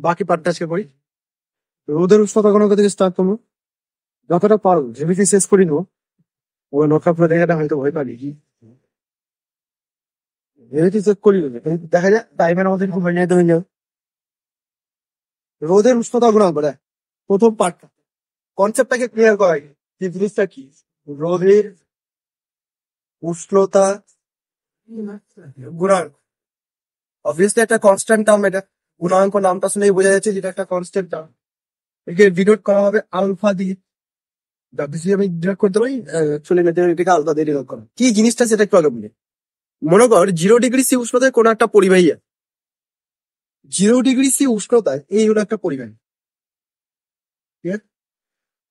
বাকি পার্টটা আজকে করি। রোদের উষ্ণতা গণনা থেকে স্টার্ট করবো, যতটা পারবো যেবিটি শেষ করি নেবো। ওই নোটটা পুরো দেখাটা হয়তো ভয় পাবি, যেবিটি শেষ করি নেবো, দেখা যায় টাইমের মধ্যে একটু হয়ে যাইতে হয়ে যাবে। রোদের উষ্ণতা গুণাঙ্ক দেখ, প্রথম পার্টটা কনসেপ্টটাকে ক্লিয়ার করা আগে, যে জিনিসটা কি রোদের উষ্ণতা গুণাঙ্ক। অবভিয়াসলি একটা কনস্ট্যান্ট টার্ম, এটা গুণাঙ্ক নামটা শুনেই বোঝা যাচ্ছে যেটা একটা কনস্ট্যান্ট টার্ম। একে ডিনোট করা হবে আলফা দিয়ে। আমি ডিনোট করতে পারি, চলে গেছে এটাকে আলফা দিয়ে ডিনোট করা। কি জিনিসটা সেটা একটু আগে বলি। মনে কর 0°C উষ্ণতায় কোনো একটা পরিবাহী আছে। 0°C উষ্ণতায় এই হলো একটা পরিবাহী, ঠিক আছে?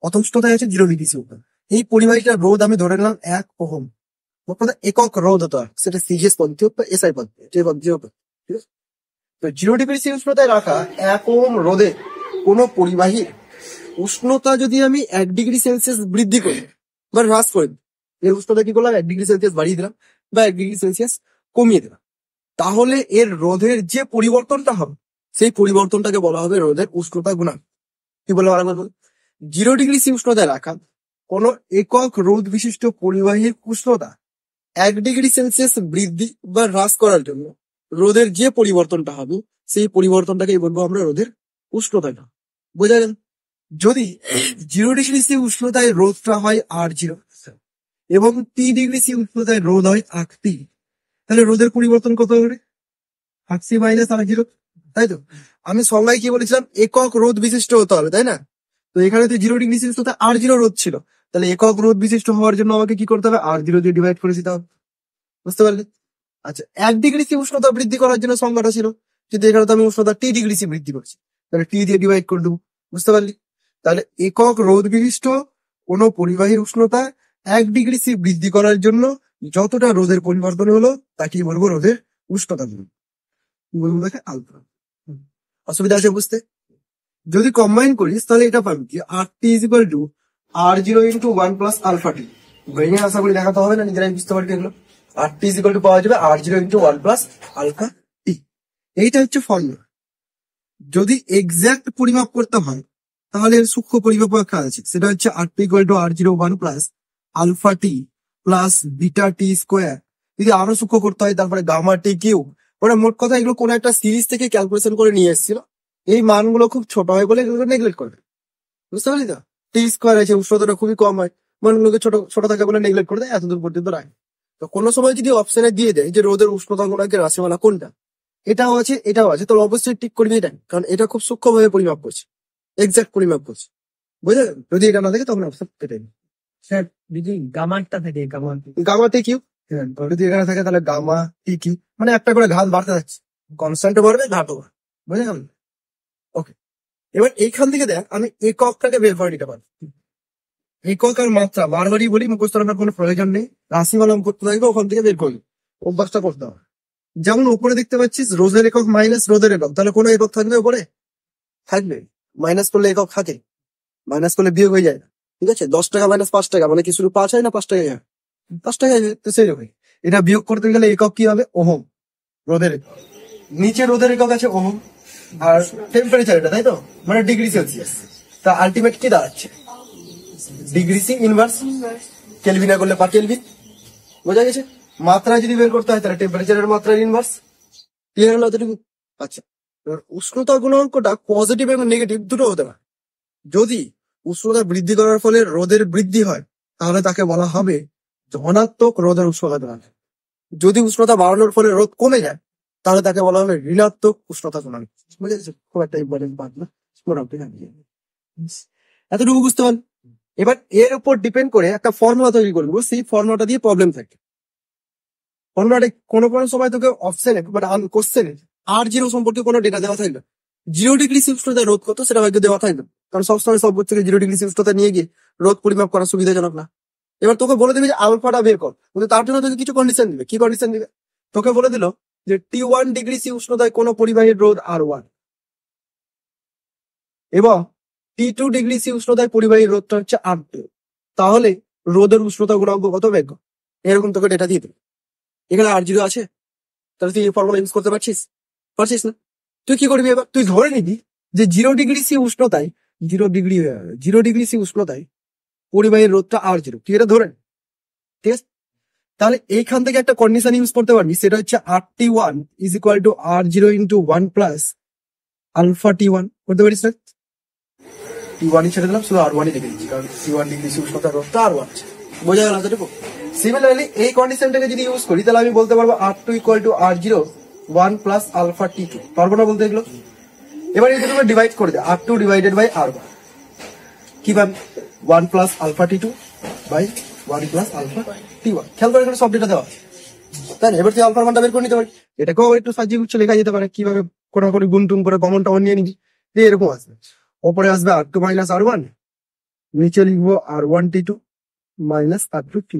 কত উষ্ণতায় আছে? 0°C উষ্ণতা। এই পরিবাহীটার রোধ আমি ধরে নিলাম 1 ওহম। একক রোধ হতো, সেটা সিজিএস পদ্ধতি হোক বা এসআই পদ্ধতি, যে পদ্ধতি হোক, ঠিক আছে? তো 0°C উষ্ণতায় রাখা 1 ওহম রোধে কোনো পরিবাহীর উষ্ণতা যদি আমি 1°C বৃদ্ধি করি বা হ্রাস করে দিই, এর উষ্ণতা কি করলাম? 1°C বাড়িয়ে দিলাম বা 1°C কমিয়ে দিলাম, তাহলে এর রোধের যে পরিবর্তনটা হবে সেই পরিবর্তনটাকে বলা হবে রোধের উষ্ণতা গুণাঙ্ক। কি বললাম আরেকবার বল। 0°C উষ্ণতায় রাখা কোন একক রোধ বিশিষ্ট পরিবাহীর উষ্ণতা 1°C বৃদ্ধি বা হ্রাস করার জন্য রোধের যে পরিবর্তনটা হবে সেই পরিবর্তনটাকে বলবো আমরা রোধের উষ্ণতা। বোঝা গেল? যদি 0°C উষ্ণতায় রোধটা হয় R0 এবং T°C উষ্ণতায় রোধ হয় RT, তাহলে রোধের পরিবর্তন কত হবে? RC মাইনাস R0, তাই তো? আমি সংজ্ঞায় কি বলেছিলাম? একক রোধ বিশিষ্ট হতে হবে, তাই না? তো এখানে তো 0°C উষ্ণতায় R0 রোধ ছিল, তাহলে একক রোধ বিশিষ্ট হওয়ার জন্য আমাকে কি করতে হবে? R0 দিয়ে ডিভাইড করে দিতে হবে। বুঝতে পারলি? আচ্ছা, 1°C উষ্ণতা বৃদ্ধি করার জন্য সংজ্ঞাটা ছিল, কিন্তু এখানে তো আমি উষ্ণতা T°C বৃদ্ধি করছি, তাহলে T দিয়ে ডিভাইড করে দেবো। বুঝতে পারলি? তাহলে একক রোধ বিশিষ্ট কোনো পরিবাহীর উষ্ণতা 1°C বৃদ্ধি করার জন্য যতটা রোধের পরিবর্তন হলো তাকেই বলবো রোধের উষ্ণতা বলবো দেখে আলফা। অসুবিধা আছে বুঝতে? যদি কম্বাইন করিস তাহলে এটা পাবি কি RT is equal to R0 into 1 plus alpha T. ব্রেনে আশা করি দেখাতে হবে না, নিজেরাই বুঝতে পারবি এগুলো। RT ইজ ইকুয়াল টু পাওয়া যাবে R0 ইন্টু 1 প্লাস আলফা টি। এইটা হচ্ছে ফর্মুলা। যদি এক্সাক্ট পরিমাপ করতে হয় তাহলে এর সূক্ষ্ম পরিমাপ একটা আছে, সেটা হচ্ছে RT equal to R0 1 plus alpha T plus beta T square. যদি আরো সূক্ষ্ম করতে হয় তারপরে গামা টি কিউ। ওরা মোট কথা এগুলো কোন একটা সিরিজ থেকে ক্যালকুলেশন করে নিয়ে এসেছিল। এই মানগুলো খুব ছোট হয় বলে এগুলো নেগলেক্ট করবে। বুঝতে পারলি তো? টি স্কোয়ার আছে, উষ্ণতাটা খুবই কম হয়, মানগুলোকে ছোট ছোট থাকে বলে নেগলেক্ট করে দেয়, এতদূর পর্যন্ত রাখে। তো কোনো সময় যদি অপশনে দিয়ে দেয় যে রোদের উষ্ণতা গুণাঙ্কের রাশিমালা কোনটা, এটাও আছে এটাও আছে, তো অবশ্যই টিক করবি এটা, কারণ এটা খুব সূক্ষ্মভাবে পরিমাপ করছে, এক্সাক্ট পরিমাপ করছে। বুঝলে? যদি এটা না থাকে তখন অপশন এটাই। স্যার যদি গামারটা থাকে, গামাতে কিউ, যদি এখানে থাকে তাহলে গামা টি কিউ, মানে একটা করে ঘাত বাড়তে যাচ্ছে, কনস্ট্যান্টও বাড়বে ঘাতও বাড়বে। বুঝে গেল? ওকে, এবার এইখান থেকে দেখ আমি এককটাকে বের করে নিতে পারি। একক আর মাত্রা বারবারই বলি, মুখস্থ রাখার কোনো প্রয়োজন নেই, রাশিমালা করতে থাকবে, ওখান থেকে বের করবি, অভ্যাসটা করতে হবে। যেমন উপরে দেখতে পাচ্ছিস রোধের একক মাইনাস রোধের একক, তাহলে কোনো একক থাকবে উপরে? থাকবে। মাইনাস করলে একক থাকে, মাইনাস করলে বিয়োগ হয়ে যায় না, ঠিক আছে? 10 টাকা মাইনাস 5 টাকা মানে কি শুধু 5 হয় না 5 টাকা হয়? 5 টাকা, তো সেই রকম এটা বিয়োগ করতে গেলে একক কি হবে? ওহম, রোধের একক। নিচে রোধের একক আছে ওহম, আর টেম্পারেচার এটা, তাই তো? মানে ডিগ্রি সেলসিয়াস। তা আলটিমেট কি দাঁড়াচ্ছে? ডিগ্রি সি ইনভার্স, কেলভিনে করলে পার কেলভিন। বোঝা গেছে? মাত্রা যদি বের করতে হয় তাহলে টেম্পারেচারের মাত্রার ইনভার্স। ক্লিয়ার হলো এতটুকু? আচ্ছা, এবার উষ্ণতা গুণাঙ্কটা পজিটিভ এবং নেগেটিভ দুটো হতে পারে। যদি উষ্ণতা বৃদ্ধি করার ফলে রোদের বৃদ্ধি হয় তাহলে তাকে বলা হবে ধনাত্মক রোদের উষ্ণতা গুণাঙ্ক। যদি উষ্ণতা বাড়ানোর ফলে রোদ কমে যায় তাহলে তাকে বলা হবে ঋণাত্মক উষ্ণতা গুণাঙ্ক। বুঝে গেছে? খুব একটা ইম্পর্টেন্ট পার্ট না, মোটামুটি এতটুকু বুঝতে পারল। এবার এর উপর ডিপেন্ড করে একটা ফর্মুলা তৈরি করবো, সেই ফর্মুলাটা দিয়ে প্রবলেম থাকে। ফর্মুলাটা কোনো কোনো সময় তোকে অপশনে মানে কোশ্চেনে R0 সম্পর্কে কোনো ডেটা দেওয়া থাকবে, 0°C উষ্ণতায় রোধ কত সেটা হয়তো দেওয়া থাকবে, কারণ সবসময় সব থেকে 0°C উষ্ণতা নিয়ে গিয়ে রোধ পরিমাপ করা সুবিধাজনক না। এবার তোকে বলে দেবে যে আলফাটা বের কর, কিন্তু তার জন্য তোকে কিছু কন্ডিশন দিবে। কি কন্ডিশন দিবে? তোকে বলে দিল যে T1°C উষ্ণতায় কোনো পরিবাহীর রোধ R1 এবং T2°C উষ্ণতায় পরিবাহীর রোধটা হচ্ছে R2, তাহলে রোধের উষ্ণতা গুণাঙ্ক কত বের কর। এরকম তোকে ডেটা দিয়ে দেবে। এখানে R0 আছে, তাহলে তুই এই ফর্মুলা ইউজ করতে পারছিস না। তুই কি করবি এবার, তুই ধরে নিবি যে 0 ডিগ্রি সি উষ্ণতায় 0 ডিগ্রি সি উষ্ণতায় পরিবাহীর রোধটা R0, তুই এটা ধরে নে, ঠিক আছে। তাহলে এইখান থেকে একটা কন্ডিশন ইউজ করতে পারবি, সেটা হচ্ছে RT1 is equal to R0 into 1 plus alpha T1 করতে পারিস না। T1 ছেড়ে দিলাম, শুধু R1 লিখে দিচ্ছি, কারণ T1 ডিগ্রি সি উষ্ণতার রোধটা R1 আছে। বোঝা গেল এতটুকু? সিমিলারলি এই কন্ডিশনটাকে যদি ইউজ করি তাহলে আমি বলতে পারবো R2 equal to R0 1 plus alpha T2, পারবো না বলতে এগুলো? এবার এই দুটো ডিভাইড করে দে, R2 ডিভাইডেড বাই R1, কি পাবি? 1 plus alpha T2 by 1 plus alpha T1। খেয়াল করে এখানে সব ডেটা দেওয়া আছে, তাই না? এবার তুই আলফার মানটা বের করে নিতে পারিস। এটাকেও আবার একটু সাজিয়ে গুছিয়ে লেখা যেতে পারে, কিভাবে কোনো করে গুণ টুন করে কমন টমন নিয়ে নিবি, দিয়ে এরকম আসবে। ওপরে আসবে R2 মাইনাস R1, নিচে লিখবো R1 T2 minus R2 T।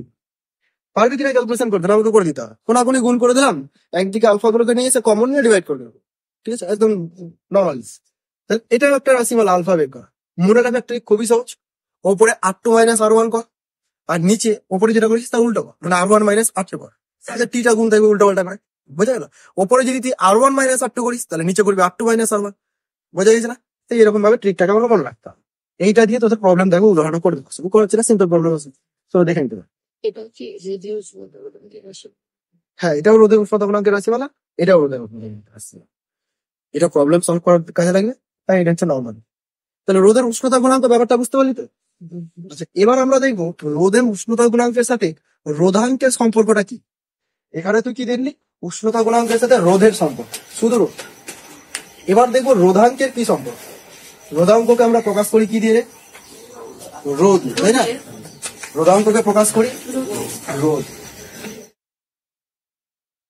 পারবি কিনা ক্যালকুলেশন করতে, না আমাকে করে দিতে হবে। কোনাকুনি গুণ করে দিলাম, একদিকে আলফা গুলোকে নিয়ে এসে কমন নিয়ে ডিভাইড করে দেবো, ঠিক আছে, একদম নর্মাল। এটাও একটা রাশিমাল আলফা বের করা, মনে রাখবে একটা খুবই সহজ। ওপরে R2 মাইনাস R1 কর, আর নিচে ওপরে যেটা করিস তার উল্টো কর, মানে R1 মাইনাস R2 কর। তাহলে টিটা গুণ থাকবে উল্টো পাল্টা করে, বোঝা গেল? ওপরে যদি তুই R1 মাইনাস R2 করিস তাহলে নিচে করবি R2 মাইনাস R1, বোঝা গেছে না? তো এরকম ভাবে ট্রিকটাকে আমরা মনে রাখতাম। এইটা দিয়ে তোদের প্রবলেম দেখো, উদাহরণ করে দেখো, শুরু করা হচ্ছে না, সিম্পল প্রবলেম আছে, তো দেখে নিতে পারো। হ্যাঁ, এটাও রোধের উষ্ণতা গুণাঙ্কের রাশি বলা, এটাও রোধের উষ্ণতা রাশি। এটা প্রবলেম সলভ করার কাজে লাগবে, তাই এটা হচ্ছে নর্মাল। তাহলে রোধের উষ্ণতা গুণাঙ্ক ব্যাপারটা বুঝতে পারলি তো? আচ্ছা, এবার আমরা দেখবো রোধের উষ্ণতা গুণাঙ্কের সাথে রোধাঙ্কের সম্পর্কটা কি। এখানে তুই কি দেখলি? উষ্ণতা গুণাঙ্কের সাথে রোধের সম্পর্ক, শুধু রোধ। এবার দেখবো রোধাঙ্কের কি সম্পর্ক। রোধাঙ্ককে আমরা প্রকাশ করি কি দিয়ে? রোধ, তাই না? রোধাঙ্ককে প্রকাশ করি রোধ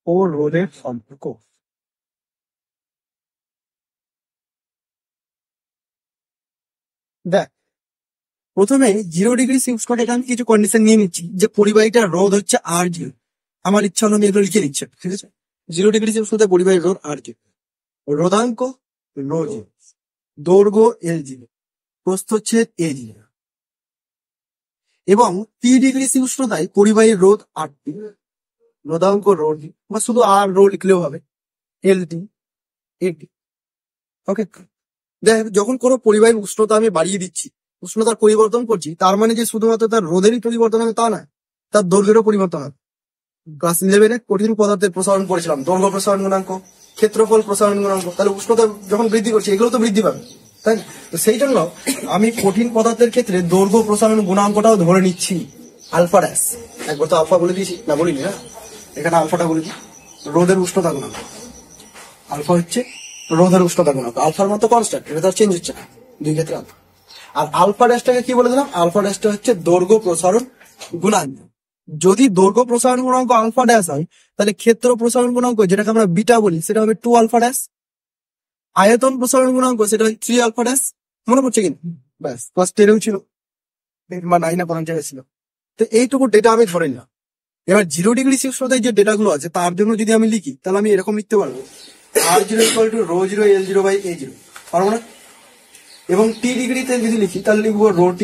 ও রোধের সম্পর্ক। দেখ, প্রথমে 0 ডিগ্রি সি উষ্ণতায় আমি কিছু কন্ডিশন নিয়ে নিচ্ছি, যে পরিবাহীটার রোধ হচ্ছে R0। আমার ইচ্ছা হলো আমি এগুলো লিখে নিচ্ছি, ঠিক আছে। 0 ডিগ্রি সি উষ্ণতায় পরিবাহীর রোধ R0, রোধাঙ্ক রোজ, দৈর্ঘ্য L0, প্রস্থচ্ছেদ A0, এবং 3 ডিগ্রি সি উষ্ণতায় পরিবাহীর রোধ RT, রোধাঙ্ক রোড, বা শুধু আর রো লিখলেও হবে, LT AT। ওকে, দেখ, যখন কোনো পরিবাহীর উষ্ণতা আমি বাড়িয়ে দিচ্ছি, উষ্ণতার পরিবর্তন করছি, তার মানে যে শুধুমাত্র তার রোধেরই পরিবর্তন হবে তা না, তার দৈর্ঘ্যেরও পরিবর্তন হবে। ক্লাস 11-এ কঠিন পদার্থের প্রসারণ করেছিলাম, দৈর্ঘ্য প্রসারণ গুণাঙ্ক, ক্ষেত্রফল প্রসারণ গুণাঙ্ক। তাহলে উষ্ণতা যখন বৃদ্ধি করছে এগুলো তো বৃদ্ধি পাবে, তাই না? তো সেই জন্য আমি কঠিন পদার্থের ক্ষেত্রে দৈর্ঘ্য প্রসারণ গুণাঙ্কটাও ধরে নিচ্ছি আলফা ড্যাশ। একবার তো আলফা বলে দিয়েছি, না বলিনি? না, এখানে আলফাটা বলে দিই, রোধের উষ্ণতা গুণাঙ্ক। আলফা হচ্ছে রোধের উষ্ণতা গুণাঙ্ক, আলফার মতো কনস্ট্যান্ট, এটা তার চেঞ্জ হচ্ছে না দুই ক্ষেত্রে আলফা। আর আলফা ড্যাশটাকে কি বলে দিলাম? আলফা ড্যাশটা হচ্ছে দৈর্ঘ্য প্রসারণ গুণাঙ্ক। যদি দৈর্ঘ্য প্রসারণ গুণাঙ্ক আলফা ড্যাশ হয়, তাহলে ক্ষেত্র প্রসারণ গুণাঙ্ক, যেটাকে আমরা বিটা বলি, সেটা হবে 2 আলফা ড্যাশ। আয়তন প্রসারণ গুণাঙ্ক সেটা হয় 3 আলফা ড্যাশ। মনে পড়ছে কিন্তু? ব্যাস, ক্লাস 10-এও ছিল বা 9-এ পড়ার জায়গায় ছিল। তো এইটুকু ডেটা আমি ধরে নিলাম। এবার 0 ডিগ্রি সি উষ্ণতায় যে ডেটাগুলো আছে তার জন্য যদি আমি লিখি, তাহলে আমি এরকম লিখতে পারবো, R0 equal to rho 0 L0 by A0, পারবো না? এবং T ডিগ্রিতে যদি লিখি তাহলে লিখবো rho T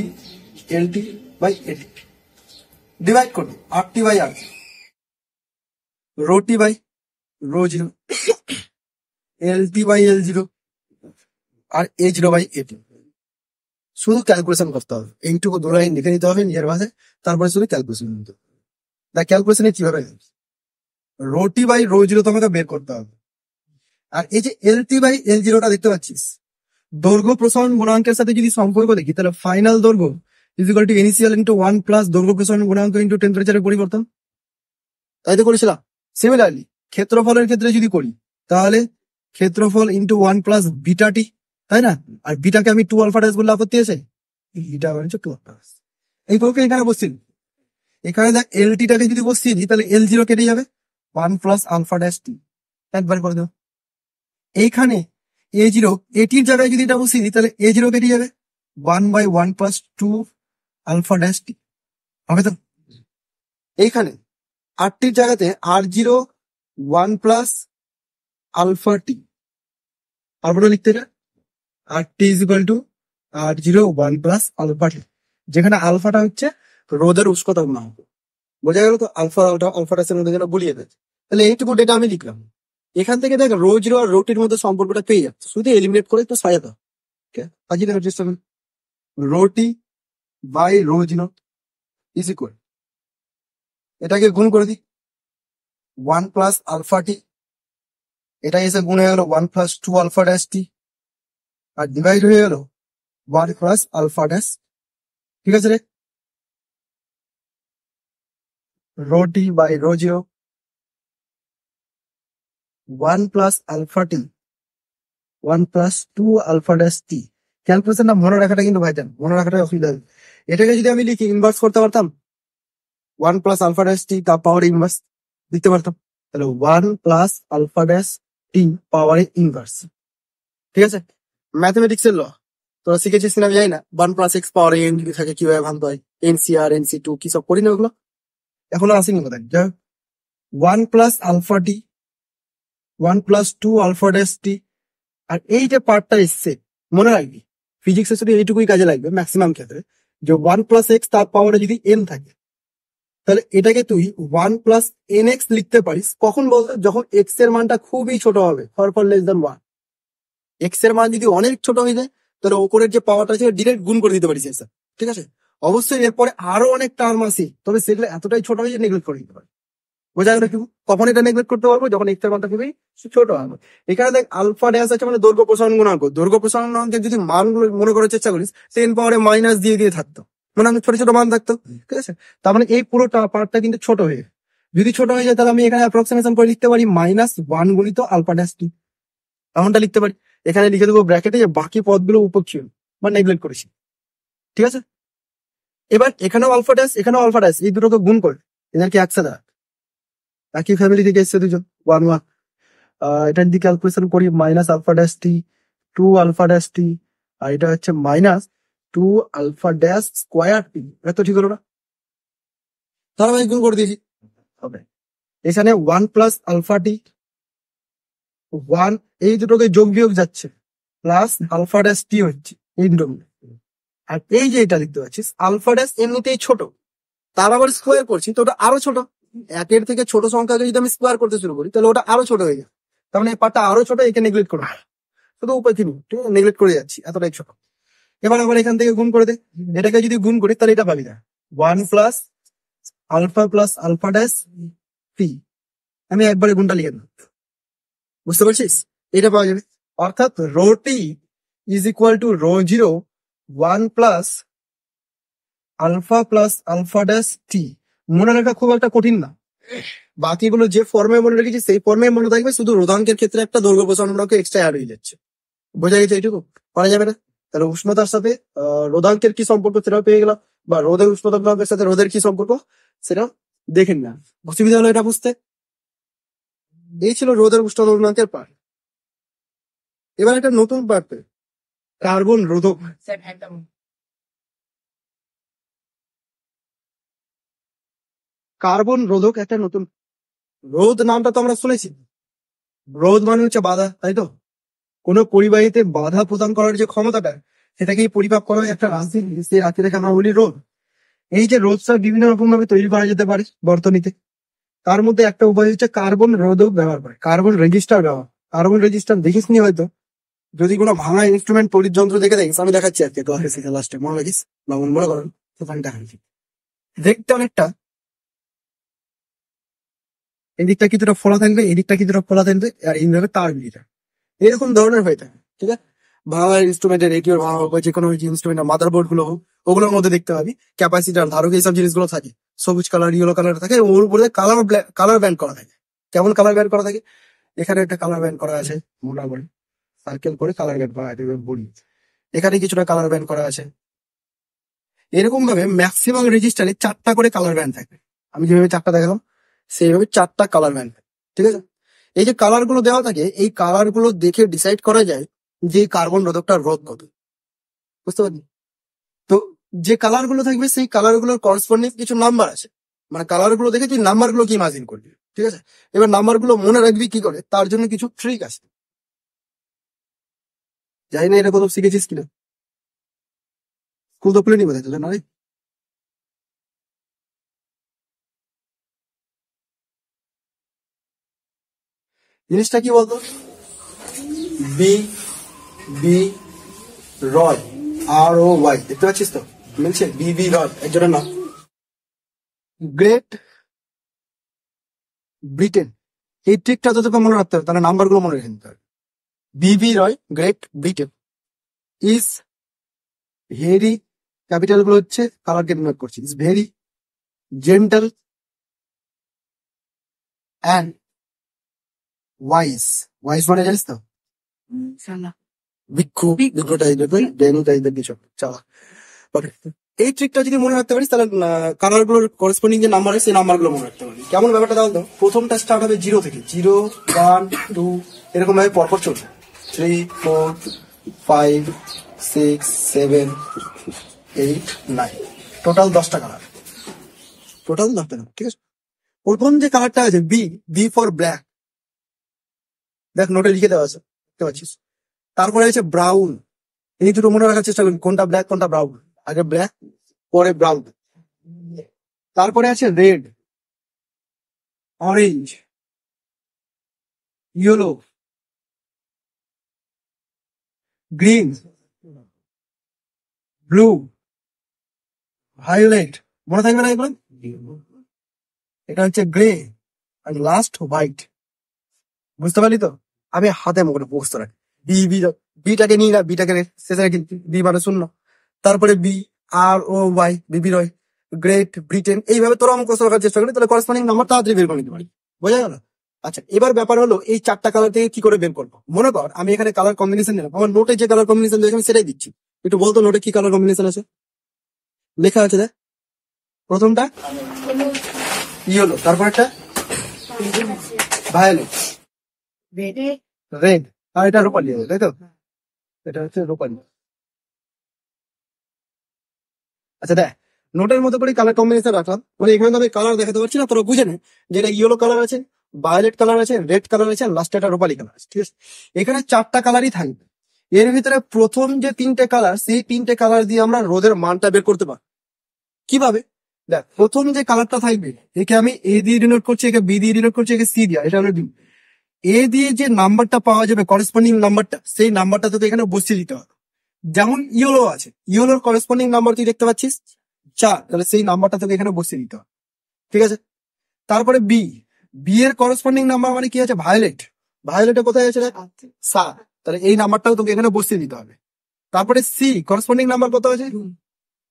LT by AT, divide করবো RT by R, rho T by rho 0, LT by L0, আর A0 বাই AT। শুধু ক্যালকুলেশন করতে হবে, এইটুকু দু লাইন লিখে নিতে হবে নিজের ভাষায়, তারপরে শুধু ক্যালকুলেশন নিতে হবে। দা ক্যালকুলেশনে কিভাবে রো T বাই রো 0 তোমাকে বের করতে হবে। আর এই যে LT বাই L0টা দেখতে পাচ্ছিস, দৈর্ঘ্য প্রসারণ গুণাঙ্কের সাথে যদি সম্পর্ক দেখি, তাহলে ফাইনাল দৈর্ঘ্য is equal two initial into 1 plus দৈর্ঘ্য প্রসারণ গুণাঙ্ক ইন্টু টেম্পারেচারের পরিবর্তন। তাই তো করেছিলাম। সিমিলারলি ক্ষেত্রফলের ক্ষেত্রে যদি করি, তাহলে ক্ষেত্রফল ইন্টু 1 প্লাস বিটা টি, তাই না? আর বিটাকে আমি 2 আলফা ড্যাশ বললে আপত্তি আছে? বিটা হচ্ছে 2 আলফা ড্যাশ। এই তোকে এখানে বসছিল, এখানে দেখ LT টাকে যদি বসিয়ে দিই তাহলে L0 কেটে যাবে, 1 প্লাস আলফা ড্যাশ টি, একবার করে দেবো। এইখানে A0 এটির জায়গায় যদি এটা বসিয়ে দিই তাহলে A0 কেটে যাবে, 1 বাই 1 প্লাস 2 আলফা ড্যাশ টি, হবে তো? এইখানে RTর জায়গাতে R0 1 প্লাস আলফা টি, পারবো না লিখতে? এটা RT is equal to R0 1 plus alpha T, যেখানে আলফাটা হচ্ছে রোধের উষ্ণতা গুণাঙ্ক। বোঝা গেল তো? আলফাটা এর মধ্যে যেন গুলিয়ে দেয়। তাহলে এইটুকু ডেটা আমি লিখলাম। এখান থেকে দেখ রো জিরো আর রোটির মধ্যে সম্পর্কটা পেয়ে যাচ্ছে, শুধু এলিমিনেট করে একটু সাজাতে হবে। কাজে দেখার চেষ্টা করুন। Rho t by rho zero is equal, এটাকে গুণ করে দিই 1 + α t, এটা এসে গুণ হয়ে গেল 1 + 2 α টি, আর ডিভাইড হয়ে গেল 1 + α'। ঠিক আছে রে, rho t by rho zero 1 + α t 1 + 2 α't। ক্যালকুলেশনটা মনে রাখাটা কিন্তু ভাইটাল, মনে রাখাটা অসুবিধা হবে। এটাকে যদি আমি লিখি ইনভার্স করতে পারতাম, 1 + α't তার পাওয়ার ইনভার্স লিখতে পারতাম, তাহলে 1 + α't পাওয়ার ইনভার্স। ঠিক আছে, ম্যাথমেটিক্সের ল তোরা শিখেছিস কিনা আমি জানি না। 1 + x পাওয়ার n যদি থাকে কিভাবে ভাঙতে হয়, NCR NC2 কি সব করি না ওগুলো, এখনো আসেনি কোথায়। যাই হোক, 1 + α't 1 + 2 α't, আর এই যে পার্টটা এসছে মনে রাখবি, ফিজিক্সে শুধু এইটুকুই কাজে লাগবে ম্যাক্সিমাম ক্ষেত্রে, যে 1 + x তার পাওয়ারে যদি n থাকে, তাহলে এটাকে তুই 1 + nx লিখতে পারিস। কখন বলতো, যখন x এর মানটা খুবই ছোট হবে, ফর লেস দ্যান 1। x এর মান যদি অনেক ছোট হয়ে যায়, তাহলে ওপরের যে পাওয়ারটা আছে ডিরেক্ট গুণ করে দিতে পারিস এর সাথে। ঠিক আছে, অবশ্যই এরপরে আরো অনেক টার্ম আসে, তবে সেগুলো এতটাই ছোট হয়ে যায় নেগলেক্ট করে দিতে পারে। বোঝা গেল কি? কখন এটা নেগলেক্ট করতে পারবো, যখন x এর মানটা খুবই ছোট হবে। এখানে দেখ আলফা ড্যাশ আছে মানে দৈর্ঘ্য প্রসারণ গুণাঙ্ক, দৈর্ঘ্য প্রসারণ গুণাঙ্কের যদি মানগুলো মনে করার চেষ্টা করিস 10 পাওয়ারে মাইনাস দিয়ে দিয়ে থাকতো, মানে আমি ছোট ছোট মান থাকতো। ঠিক আছে, তার মানে এই পুরো পার্টটা কিন্তু ছোট হয়ে যায়। যদি ছোট হয়ে যায় তাহলে আমি এখানে অ্যাপ্রক্সিমেশন করে লিখতে পারি -1 গুণিত আলফা ড্যাশ টি, এমনটা লিখতে পারি। এখানে লিখে দেবো ব্র্যাকেটে যে বাকি পদগুলো উপেক্ষিত বা নেগলেক্ট করেছি। ঠিক আছে, এবার এখানেও আলফা ড্যাশ এখানেও আলফা ড্যাশ, এই দুটোকে গুণ করে এদেরকে একসাথে রাখ। একই ফ্যামিলি থেকে এসছে দুজন, 1 1। এটার দিকে ক্যালকুলেশন করি -α't 2 α't, আর এটা হচ্ছে -2 α' এত ঠিক হলো না? ধারাবাহিক গুণ করে দিয়েছি হবে। এখানে 1 + α't 1, এই দুটোকে যোগ বিয়োগ যাচ্ছে, প্লাস α't হচ্ছে এই দুটো মিলে। আর এই যে এটা দেখতে পাচ্ছিস আলফা' এমনিতেই ছোট, তার আবার স্কোয়ার করছি তো ওটা আরো ছোট। একের থেকে ছোট সংখ্যাকে যদি আমি স্কোয়ার করতে শুরু করি তাহলে ওটা আরো ছোট হয়ে যায়, তার মানে এই পার্টটা আরো ছোট, একে নেগলেক্ট করবো, শুধু উপায় কি নেই, ঠিক আছে, নেগলেক্ট করে যাচ্ছি, এতটাই ছোট। এবার আবার এখান থেকে গুণ করে দে, এটাকে যদি গুণ করি তাহলে এটা পাবি না, 1 + α + α't। আমি একবারে গুণটা লিখে দেবো, বুঝতে পারছিস? এটা পাওয়া যাবে, অর্থাৎ rho T is equal to rho zero 1 + α + α't। মনে রাখা খুব একটা কঠিন না, বাকিগুলো যে ফর্মে মনে রেখেছি সেই ফর্মে মনে থাকবে, শুধু রোধাঙ্কের ক্ষেত্রে একটা দৈর্ঘ্য প্রসারণকে এক্সট্রা অ্যাড হয়ে যাচ্ছে। বোঝা গেছে এইটুকু? করা যাবে না? তাহলে উষ্ণতার সাথে রোধাঙ্কের কি সম্পর্ক সেটাও পেয়ে গেলাম, বা রোদের উষ্ণতা গুণাঙ্কের সাথে রোদের কি সম্পর্ক সেটা দেখেন না। অসুবিধা হলো এটা বুঝতে? এই ছিল রোদের উষ্ণতা গুণাঙ্কের পার্ট। এবার একটা নতুন পার্ট, কার্বন রোধক। কার্বন রোধক একটা নতুন, রোধ নামটা তো আমরা শুনেছি, রোধ মানে হচ্ছে বাধা, তাই তো? কোনো পরিবাহীতে বাধা প্রদান করার যে ক্ষমতাটা, সেটাকেই পরিমাপ করা হয় একটা রাশি, সেই রাশিটাকে আমরা বলি রোধ। এই যে রোধটা বিভিন্ন রকম ভাবে তৈরি করা যেতে পারে বর্তনীতে, তার মধ্যে একটা উপায় হচ্ছে কার্বন রোধক ব্যবহার করে, কার্বন রেজিস্টার ব্যবহার। কার্বন রেজিস্টার দেখিস নি হয়তো, যদি কোনো ভাঙা ইনস্ট্রুমেন্ট তড়িৎ যন্ত্র দেখে দেখিস, আমি দেখাচ্ছি আজকে ক্লাসে লাস্টে, মনে রাখিস বা মনে করেন সেখানে দেখাচ্ছি। দেখতে অনেকটা, এদিকটা কিছুটা ফোলা থাকবে, এদিকটা কিছুটা ফোলা থাকবে, আর এইভাবে তার মিলিয়ে এরকম ধরনের হয়ে থাকে। ঠিক আছে, ভাঙা ইনস্ট্রুমেন্টের রেডিওর ভাঙা হোক বা যে কোনো ইনস্ট্রুমেন্টের মাদার বোর্ড গুলো হোক, ওগুলোর মধ্যে দেখতে পাবি ক্যাপাসিটার ধারক এইসব জিনিসগুলো থাকে, সবুজ কালার ইয়েলো কালার থাকে, ওর উপরে কালার কালার ব্যান্ড করা থাকে। কেমন কালার ব্যান্ড করা থাকে? এখানে একটা কালার ব্যান্ড করা আছে মোটামুটি সার্কেল করে কালার ব্যান্ড করা আছে বলি, এখানে কিছুটা কালার ব্যান্ড করা আছে। এরকম ভাবে ম্যাক্সিমাম রেজিস্টারে 4টা করে কালার ব্যান্ড থাকে। আমি যেভাবে 4টা দেখালাম সেইভাবে 4টা কালার ব্যান্ড থাকে। ঠিক আছে, এই যে কালার গুলো দেওয়া থাকে, এই কালার গুলো দেখে ডিসাইড করা যায় যে কার্বন রোধকটার রোধ কত। বুঝতে পারলি? তো যে কালার গুলো থাকবে সেই কালার গুলোর করসপন্ডিং কিছু নাম্বার আছে, মানে কালার গুলো দেখে তুই নাম্বার গুলো কি ইমাজিন করবি। ঠিক আছে, এবার নাম্বার গুলো মনে রাখবি কি করে, তার জন্য কিছু ট্রিক আছে। জানি না এটা কোথাও শিখেছিস কিনা, স্কুল তো খুলে নিবে তোদের না রে? জিনিসটা কি বলতো? বি বি রয়, আর ও ওয়াই, দেখতে পাচ্ছিস তো মিলছে? বি বি রয় একজনের নাম। গ্রেট ব্রিটেন, এই ট্রিকটা তো তোকে মনে রাখতে হবে, তাহলে নাম্বার গুলো মনে রেখে নিতে হবে। B B Roy, great Britain is very, capital গুলো হচ্ছে কালারকে ডিনোট করছে, is very gentle and wise. Wise মানে জানিস তো? ভিক্ষু, ভিক্ষু টাইপের, ডেনু টাইপের কিছু চাওয়া। ওকে, এই ট্রিকটা যদি মনে রাখতে পারিস তাহলে কালার গুলোর করেসপন্ডিং যে নাম্বার আছে সেই নাম্বার গুলো মনে রাখতে পারবি। কেমন ব্যাপারটা দাও তো? প্রথমটা স্টার্ট হবে 0 থেকে, 0 1 2 এরকম ভাবে পরপর চলবে, 3 4 5 6 7 8 9, টোটাল 10টা কালার, টোটাল 10টা কালার, ঠিক আছে? প্রথম যে কালারটা আছে বি, বি ফর ব্ল্যাক, দেখ নোটে লিখে দেওয়া আছে, দেখতে পাচ্ছিস? তারপরে আছে ব্রাউন, এই দুটো মনে রাখার চেষ্টা করবি, কোনটা ব্ল্যাক কোনটা ব্রাউন। আগে ব্ল্যাক পরে ব্রাউন। তারপরে আছে red, orange, yellow, green, blue, violet, মনে থাকবে না এগুলো? এটা হচ্ছে গ্রে, আর লাস্ট হোয়াইট। বুঝতে পারলি তো? আমি হাতে মুখে বসতে রাখি, বি বি, বিটাকে নিই না, বিটাকে শেষে রাখি, বি মানে শূন্য, তারপরে বি আর ও ওয়াই, বিবি রয়, গ্রেট ব্রিটেন, এইভাবে তোরা মুখস্থ রাখার চেষ্টা করি, তাহলে করেসপন্ডিং নাম্বার তাড়াতাড়ি বের করে নিতে পারি। বোঝা গেল? আচ্ছা, এবার ব্যাপার হলো এই 4টা কালার থেকে কি করে বের করবো। মনে কর আমি এখানে কালার কম্বিনেশন দিলাম, আমার নোটে যে কালার কম্বিনেশন দিয়েছি আমি সেটাই দিচ্ছি। একটু বলতো নোটে কি কালার কম্বিনেশন আছে? লেখা আছে দেখ, প্রথমটা ইয়েলো, তারপরটা ভায়োলেট, রেড, আর এটা রূপালি, তাই তো? এটা হচ্ছে রূপালি। আচ্ছা দেখ, নোটের মতো করে কালার কম্বিনেশন রাখলাম, মানে এখানে তো আমি কালার দেখাতে পারছি না, তোরা বুঝে নে যে এটা ইয়েলো কালার আছে, ভায়োলেট কালার আছে, রেড কালার আছে, আর লাস্টে একটা রূপালি কালার আছে, ঠিক আছে? এখানে 4টা কালারই থাকবে। এর ভিতরে প্রথম যে 3টে কালার, সেই 3টে কালার দিয়ে আমরা রোদের মানটা বের করতে পারি। কিভাবে? দেখ, প্রথম যে কালারটা থাকবে একে আমি এ দিয়ে ডিনোট করছি, একে বি দিয়ে ডিনোট করছি, একে সি দিয়ে, এটা হলো ডি। এ দিয়ে যে নাম্বারটা পাওয়া যাবে করেসপন্ডিং নাম্বারটা, সেই নাম্বারটা তোকে এখানে বসিয়ে দিতে হবে। যেমন ইয়েলো আছে, ইয়েলোর করেসপন্ডিং নাম্বার তুই দেখতে পাচ্ছিস 4, তাহলে সেই নাম্বারটা তোকে এখানে বসিয়ে দিতে হবে, ঠিক আছে? তারপরে বি, বি এর করেসপন্ডিং নাম্বার মানে কি আছে? ভায়োলেট, ভায়োলেটে কোথায় আছে রে? 7, তাহলে এই নাম্বারটাও তোকে এখানে বসিয়ে দিতে হবে। তারপরে সি করেসপন্ডিং নাম্বার কত আছে?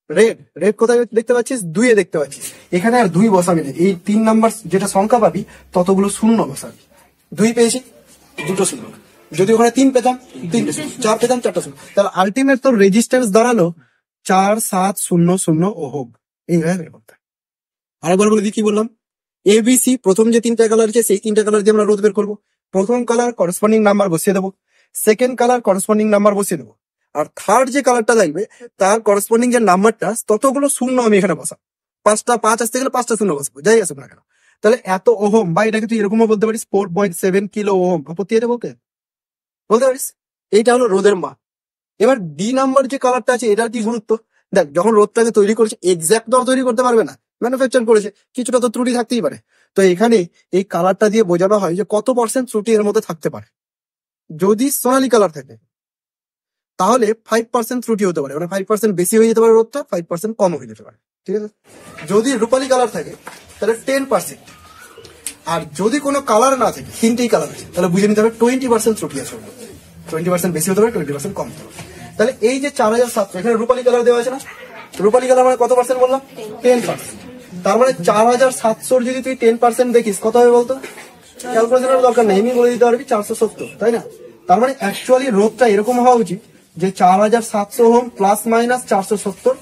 রেড, রেড কোথায় দেখতে পাচ্ছিস? 2 এ দেখতে পাচ্ছিস। এখানে আর 2 বসাবি না, এই 3 নাম্বার যেটা সংখ্যা পাবি ততগুলো শূন্য বসাবি। 2 পেয়েছি, 2টো শূন্য, যদি ওখানে 3 পেতাম 3টে শূন্য, 4 পেতাম 4টা শূন্য, তাহলে আলটিমেট তোর রেজিস্ট্যান্স দাঁড়ালো 4700 ওহম। এইভাবে বের করতে হয়। আরেকবার বলে দিই কি বললাম? এবিসি, প্রথম যে 3টা কালার আছে সেই 3টা কালার দিয়ে আমরা রোধ বের করবো। প্রথম কালার করেসপন্ডিং নাম্বার বসিয়ে দেবো, সেকেন্ড কালার করেসপন্ডিং নাম্বার বসিয়ে দেবো, আর থার্ড যে কালারটা থাকবে তার করেসপন্ডিং যে নাম্বারটা ততগুলো শূন্য আমি এখানে বসাবো। 5টা 5 আসতে গেলে 5টা শূন্য বসাবো, যাই আসুক না কেন। তাহলে এত ওহম, বা এটাকে তুই এরকমও বলতে পারিস 4.7 কিলো ওহম, আপত্তি আছে বলতে? বলতে পারিস। এইটা হলো রোদের মান। এবার ডি নাম্বার যে কালারটা আছে এটার কি গুরুত্ব? দেখ, যখন রোদটাকে তৈরি করেছে এক্সাক্ট তো তৈরি করতে পারবে না, ম্যানুফ্যাকচার করেছে, কিছুটা তো ত্রুটি থাকতেই পারে। তো এখানে এই কালারটা দিয়ে বোঝানো হয় যে কত পার্সেন্ট ত্রুটি এর মধ্যে থাকতে পারে। যদি সোনালী কালার থাকে তাহলে 5% ত্রুটি হতে পারে, মানে 5% বেশি হয়ে যেতে পারে রোদটা, 5% কম হয়ে যেতে পারে, ঠিক আছে? যদি রূপালী কালার থাকে তাহলে 10%, আর যদি কোনো কালার না থাকে, 3টেই কালার আছে, তাহলে বুঝে নিতে হবে 20% ত্রুটি আছে, 20% বেশি হতে পারে, 20% কম হতে পারে। তাহলে এই যে 4700, এখানে রূপালী কালার দেওয়া আছে না? রূপালী কালার মানে কত পার্সেন্ট বললাম? 10%। তার মানে 4700 যদি তুই 10% দেখিস কত হবে বলতো? ক্যালকুলেশনের দরকার নেই, এমনি বলে দিতে পারবি 470, তাই না? তার মানে অ্যাকচুয়ালি রোধটা এরকম হওয়া উচিত যে 4700 ওহম প্লাস মাইনাস 470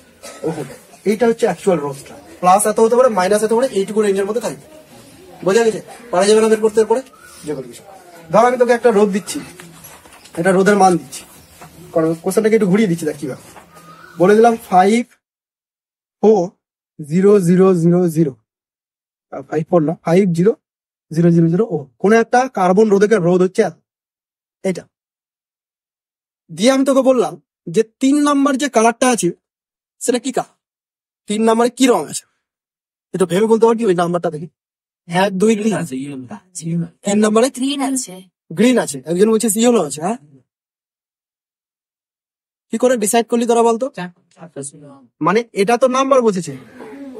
ওহম, এইটা হচ্ছে অ্যাকচুয়াল রোধটা। প্লাস এত হতে পারে, মাইনাস এত পারে, এইটুকু রেঞ্জের মধ্যে থাকবে। বোঝা গেছে? পারা যাবে না বের করতে পরে যে কোনো কিছু। ধর আমি তোকে একটা রোদ দিচ্ছি, এটা রোদের মান দিচ্ছি, কোশ্চেনটাকে একটু ঘুরিয়ে দিচ্ছি, দেখ কি ব্যাপার। বলে দিলাম 54000, 54 না, 50000 ও কোন একটা কার্বন রোধকের রোধ হচ্ছে এটা দিয়ে আমি তোকে বললাম যে 3 নাম্বার যে কালারটা আছে সেটা কি কালার, 3 নাম্বারে কি রং আছে, এটা ভেবে বলতে পারবি ওই নাম্বারটা দেখি? এক দুই গ্রিন আছে তিন নম্বরে গ্রিন আছে। গ্রিন আছে, একজন বলছে ইয়েলো আছে। হ্যাঁ, কি করে ডিসাইড করলি তোরা বলতো? মানে এটা তো নাম্বার বসেছে,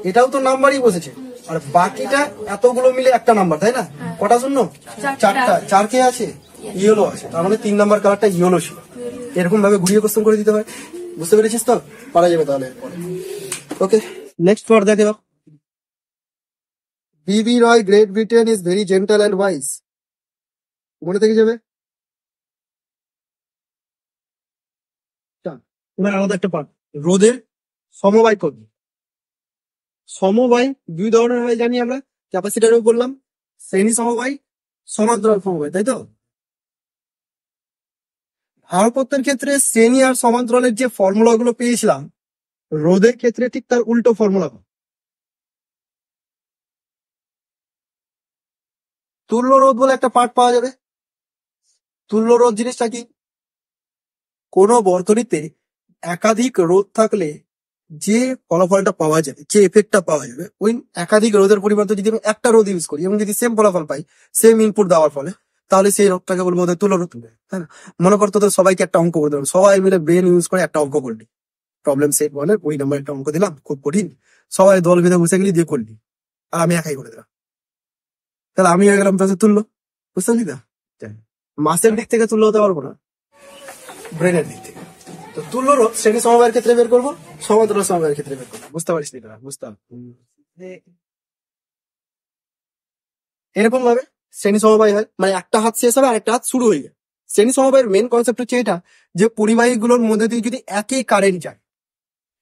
এটাও তো নাম্বারই বসেছে, আর বাকিটা এতগুলো মিলে একটা নাম্বার, তাই না? কটা শূন্য? চারটা। চার কে আছে? ইয়েলো আছে, তার মানে 3 নাম্বার কালারটা ইয়েলো ছিল। এরকম ভাবে ঘুরিয়ে কোশ্চেন করে দিতে হয়। বুঝতে পেরেছিস তো? পারা যাবে তাহলে। ওকে, নেক্সট ওয়ার্ড দেখে দাও। B B Roy great Britain is very gentle and wise. মনে থেকে যাবে। এবার আলাদা একটা পার্ট, রোদের সমবায় করবে। সমবায় দুই ধরনের হয় জানি আমরা, ক্যাপাসিটরও বললাম, শ্রেণী সমবায়, সমান্তরাল সমবায়, তাই তো? ভারপত্যের ক্ষেত্রে শ্রেণী আর সমান্তরালের যে ফর্মুলা গুলো পেয়েছিলাম, রোদের ক্ষেত্রে ঠিক তার উল্টো ফর্মুলা। তুল্য রোধ বলে একটা পার্ট পাওয়া যাবে। তুল্য রোধ জিনিসটা কি? কোন বর্তনীতে একাধিক রোধ থাকলে যে ফলাফলটা পাওয়া যাবে, যে এফেক্টটা পাওয়া যাবে, ওই একাধিক রোধের পরিবর্তে যদি আমি একটা রোধ ইউজ করি এবং যদি সেম ফলাফল পাই, সেম ইনপুট দেওয়ার ফলে, তাহলে সেই রোধটাকে বলবো ওদের তুল্য রোধ। তাই না? মনে করতো তো সবাইকে একটা অঙ্ক করতে হবে, সবাই মিলে ব্রেন ইউজ করে একটা অঙ্ক করলি, প্রবলেম সেট বলে ওই নাম্বার একটা অঙ্ক দিলাম, খুব কঠিন, সবাই দল বেঁধে বসে গেলি, দিয়ে করলি, আর আমি একাই করে দিলাম, তাহলে আমি হয়ে গেলাম তাদের তুল্য। বুঝতে পারলি না? মাসের দিক থেকে তুল্য হতে পারবো না, ব্রেনের দিক থেকে। তো তুল্য রোধ শ্রেণী সমবায়ের ক্ষেত্রে বের করবো, সমান্তরাল সমবায়ের ক্ষেত্রে বের করবো। বুঝতে পারিস না? বুঝতাম। এরকম ভাবে শ্রেণী সমবায় হয়, মানে একটা হাত শেষ হবে আর একটা হাত শুরু হয়ে যায়। শ্রেণী সমবায়ের মেন কনসেপ্ট হচ্ছে এটা, যে পরিবাহী গুলোর মধ্যে দিয়ে যদি একই কারেন্ট যায়,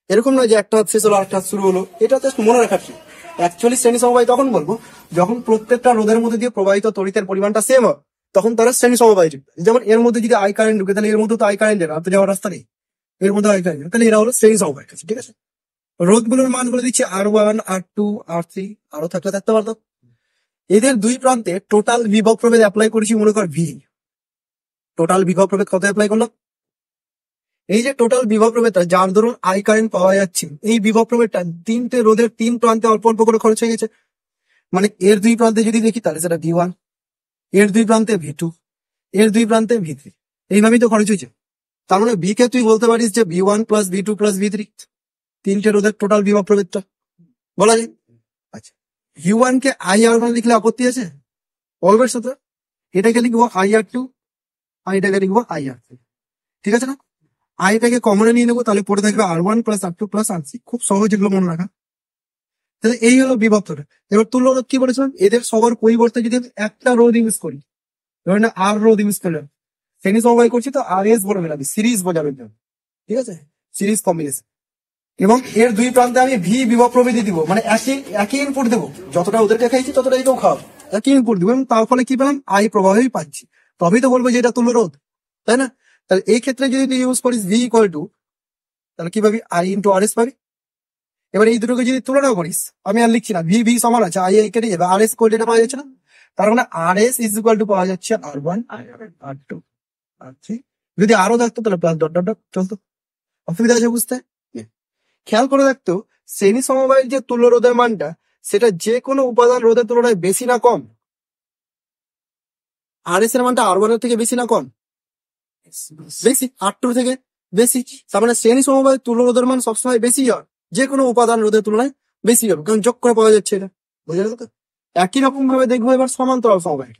এরকম নয় যে একটা হাত শেষ হলো একটা হাত শুরু হলো, এটা জাস্ট মনে রাখার কি। অ্যাকচুয়ালি শ্রেণী সমবায় তখন বলবো যখন প্রত্যেকটা রোধের মধ্যে দিয়ে প্রবাহিত তড়িতের পরিমাণটা সেম হয়, তখন তারা শ্রেণী সমবায় যুক্ত। যেমন এর মধ্যে যদি আই কারেন্ট ঢুকে, তাহলে এর মধ্যে তো আই কারেন্ট যাবে, আর তো যাওয়ার রাস্তা নেই, এর মধ্যে আই কারেন্ট, তাহলে এরা হলো শ্রেণী সমবায়। ঠিক আছে, রোধগুলোর মান বলে দিচ্ছে R1, R2, R3, আরো থাকতে পারতো। এদের দুই প্রান্তে টোটাল বিভব প্রভেদ অ্যাপ্লাই করেছি, মনে কর ভি। টোটাল বিভব প্রভেদ কত অ্যাপ্লাই করলাম? এই যে টোটাল বিভব প্রভেদটা, যার ধরুন আই কারেন্ট পাওয়া যাচ্ছে, এই বিভব প্রভেদটা তিনটে রোধের তিন প্রান্তে অল্প অল্প করে খরচ হয়ে গেছে। মানে এর দুই প্রান্তে যদি দেখি তাহলে সেটা V1, এর দুই প্রান্তে V2, এর দুই প্রান্তে V3, এইভাবেই তো খরচ হয়েছে। তার মানে ভি কে তুই বলতে পারিস যে V1 plus V2 plus V3, তিনটে রোধের টোটাল বিভব প্রভেদটা বলা যায়। আচ্ছা, U1 কে IR1 লিখলে আপত্তি আছে? অলওয়েজ সাথে এটাকে লিখবো IR2, আর এটাকে লিখবো IR3। ঠিক আছে না? আইটাকে কমনে নিয়ে নেবো, তাহলে পড়ে থাকবে R1 plus R2 plus R3। খুব সহজ এগুলো মনে রাখা। তাহলে এই হলো বিভক্তটা। এবার তুল্য রোধ কি বলেছিলাম? এদের সবার পরিবর্তে যদি আমি একটা রোধ ইউজ করি, ধরেন না আর রোধ ইউজ করলাম, শ্রেণী সমবায় করছি তো RS বলে আমি সিরিজ বোঝাবেন, ঠিক আছে, সিরিজ কম্বিনেশন। এবং এর দুই প্রান্তে আমি ভি বিভব প্রভেদ দিব, মানে একই ইনপুট দেবো, যতটা ওদেরকে খাইছি ততটা এটাও খাওয়াবো, একই ইনপুট দিব, এবং তার ফলে কি পেলাম? আই প্রবাহই পাচ্ছি। তবেই তো বলবো যে এটা তুল্য রোধ, তাই না? তাহলে এই ক্ষেত্রে যদি তুই ইউজ করিস ভি ইকুয়াল টু, তাহলে কি পাবি? আই ইন্টু আর এস পাবি। এবার এই দুটোকে যদি তুলনা করিস, আমি আর লিখছি না, ভি ভি সমান আছে, আই আই কেটে যাবে, আর এস কোয়ালিটিটা পাওয়া যাচ্ছে না, তার মানে আর এস ইজ ইকুয়াল টু পাওয়া যাচ্ছে R1, R2, R3। যদি আরো থাকতো তাহলে প্লাস ডট ডট ডট চলতো। অসুবিধা আছে বুঝতে? খেয়াল করে দেখতো শ্রেণী সমবায়ের যে তুল্য রোধের মানটা, সেটা যে কোনো উপাদান রোধের তুলনায় বেশি না কম? আর এস এর মানটা R1 এর থেকে বেশি না কম? বেশি। R2 থেকে বেশি। তার মানে শ্রেণী সমবায়ের তুল্য রোধের মান সবসময় বেশি হয়, যে কোনো উপাদান রোধের তুলনায় বেশি হবে, কারণ যোগ করে পাওয়া যাচ্ছে এটা। বুঝে গেল তো? একই রকম ভাবে দেখবো এবার সমান্তরাল সমবায়।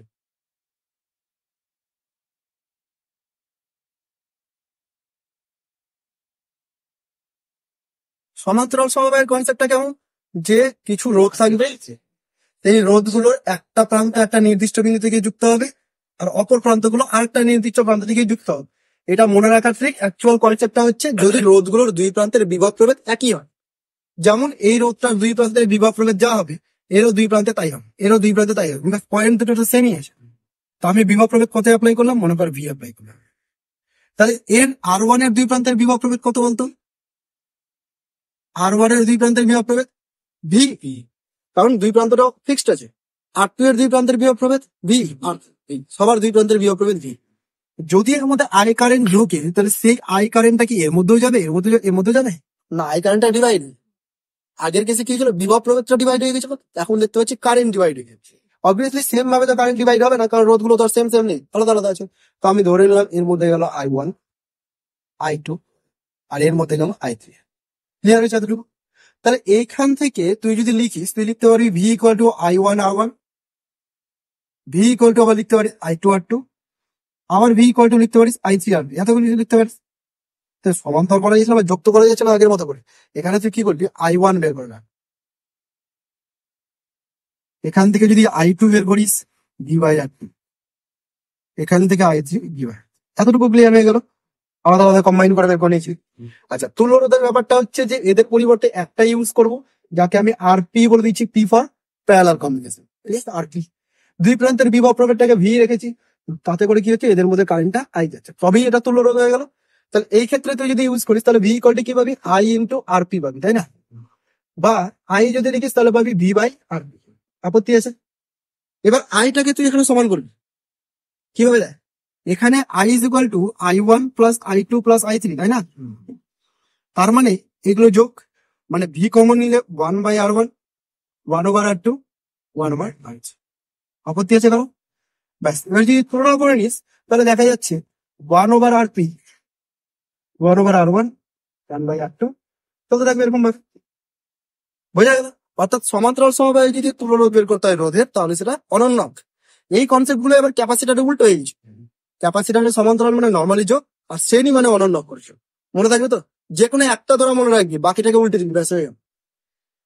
সমান্তরাল সমবায়ের কনসেপ্টটা কেমন? যে কিছু রোধ থাকবে, এই রোধগুলোর একটা প্রান্ত একটা নির্দিষ্ট বিন্দু থেকে যুক্ত হবে, আর অপর প্রান্তগুলো আরেকটা নির্দিষ্ট প্রান্ত থেকে যুক্ত হবে। এটা মনে রাখার ট্রিক। অ্যাকচুয়াল কনসেপ্টটা হচ্ছে যদি রোধগুলোর দুই প্রান্তের বিভব প্রভেদ একই হয়, যেমন এই রোধটার দুই প্রান্তের বিভব প্রভেদ যা হবে, এরও দুই প্রান্তে তাই হবে, এরও দুই প্রান্তে তাই হবে, পয়েন্ট দুটো তো সেমই আছে। তো আমি বিভব প্রভেদ কত অ্যাপ্লাই করলাম? মনে কর ভি অ্যাপ্লাই করলাম। তাহলে এর R1 এর দুই প্রান্তের বিভব প্রভেদ কত বলতো? R1 এর দুই প্রান্তের বিভব প্রভেদ ভি, কারণ দুই প্রান্তটাও ফিক্সড আছে। R2 এর দুই প্রান্তের বিভব প্রভেদ ভি, আর সবার দুই প্রান্তের বিভব প্রভেদ ভি। যদি এর মধ্যে আই কারেন্ট ঢোকে, তাহলে সেই আই কারেন্টটা কি এর মধ্যেও যাবে, এর মধ্যে যাবে না? আই কারেন্টটা ডিভাইড, আগের কেসে কি হয়েছিল, বিভব প্রভেদটা ডিভাইড হয়ে গেছিল, এখন দেখতে পাচ্ছি কারেন্ট ডিভাইড হয়ে গেছে। অবভিয়াসলি সেম ভাবে তো কারেন্ট ডিভাইড হবে না, কারণ রোধগুলো তো সেম সেম নেই, আলাদা আলাদা আছে। তো আমি ধরে নিলাম এর মধ্যে গেল I1, I2, আর এর মধ্যে গেল I3। ক্লিয়ার হয়েছে এতটুকু? তাহলে এইখান থেকে তুই যদি লিখিস, তুই লিখতে পারবি V equal to I1 R1, V equal to আবার লিখতে পারিস I2 R2, আবার V ইকুয়াল টু লিখতে পারিস I3 R3, এতগুলো লিখতে পারিস। তো সমান্তর করা যাচ্ছে না, যুক্ত করা যাচ্ছে না আগের মতো করে। এখানে তুই কি করবি, I1 বের করে না, এখান থেকে যদি I2 বের করিস V বাই R2, এখান থেকে I3 V বাই, এতটুকু ক্লিয়ার হয়ে গেল। আলাদা আলাদা কম্বাইন করে বের করে নিয়েছি। আচ্ছা, তুল্যরোধের ব্যাপারটা হচ্ছে যে এদের পরিবর্তে একটা ইউজ করব, যাকে আমি আরপি বলে দিচ্ছি, পি ফর প্যারালাল কম্বিনেশন, ঠিক আছে? আরপি দুই প্রান্তের বিভব প্রভেদটাকে ভি রেখেছি, তাতে করে কি হচ্ছে, এদের মধ্যে কারেন্টটা আই যাচ্ছে, তবেই এটা তুল্যরোধ হয়ে গেল। তাহলে এই ক্ষেত্রে তুই যদি ইউজ করিস, তাহলে ভি ইকুয়াল টু কি পাবি, আই ইন্টু আরপি পাবি, তাই না? বা আই যদি লিখিস তাহলে পাবি ভি বাই আরপি। আপত্তি আছে? এবার আইটাকে তুই এখানে সমান করবি কিভাবে দেয়, এখানে I is equal two I1 plus I2 plus I3, তাই না? তার মানে এগুলো যোগ, মানে ভি কমন নিলে 1 by R1, 1 over R2, 1 over R3। আপত্তি আছে কারো? ব্যাস, এবার যদি তুলনা করে নিস, তাহলে দেখা যাচ্ছে 1 over RP, 1 over R1, 1 by R2, চলতে থাকবে এরকম ভাবে। বোঝা গেল? অর্থাৎ সমান্তরাল সমবায়ে যদি তুলনা বের করতে হয় রোধের, তাহলে সেটা অনন্যক। এই কনসেপ্ট গুলো এবার ক্যাপাসিটারে উল্টো হয়ে গেছে। ক্যাপাসিটারে সমান্তরাল মানে নর্মালি যোগ, আর শ্রেণী মানে অনন্যক করছো। মনে থাকবে তো? যে কোনো একটা ধরা মনে রাখবি, বাকিটাকে উল্টে দিবি, ব্যাস হয়ে গেল।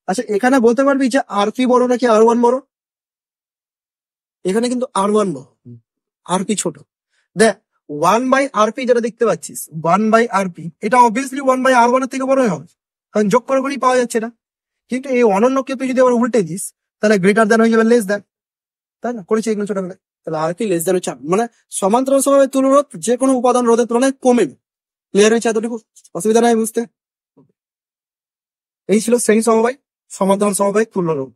আচ্ছা, এখানে বলতে পারবি যে আরপি বড় নাকি R1 বড়? এখানে কিন্তু R1 বড়, আরপি ছোট। দেখ, 1 বাই আরপি যেটা দেখতে পাচ্ছিস, 1 বাই আরপি, এটা অবভিয়াসলি 1 বাই R1 এর থেকে বড়ই হবে, কারণ যোগ করে করেই পাওয়া যাচ্ছে না। কিন্তু এই অনন্যকে তুই যদি আবার উল্টে দিস, তাহলে গ্রেটার দ্যান হয়ে যাবে লেস দ্যান, তাই না? করেছি এগুলো ছোটবেলায়। তাহলে আরপি লেস দ্যান হচ্ছে, মানে সমান্তরাল সমবায়ের তুলনায় যে কোনো উপাদান রোধের তুলনায় কমে। ক্লিয়ার হয়েছে এতটুকু? অসুবিধা নাই বুঝতে? এই ছিল শ্রেণী সমবায়, সমান্তরাল সমবায়, তুল্যরোধ।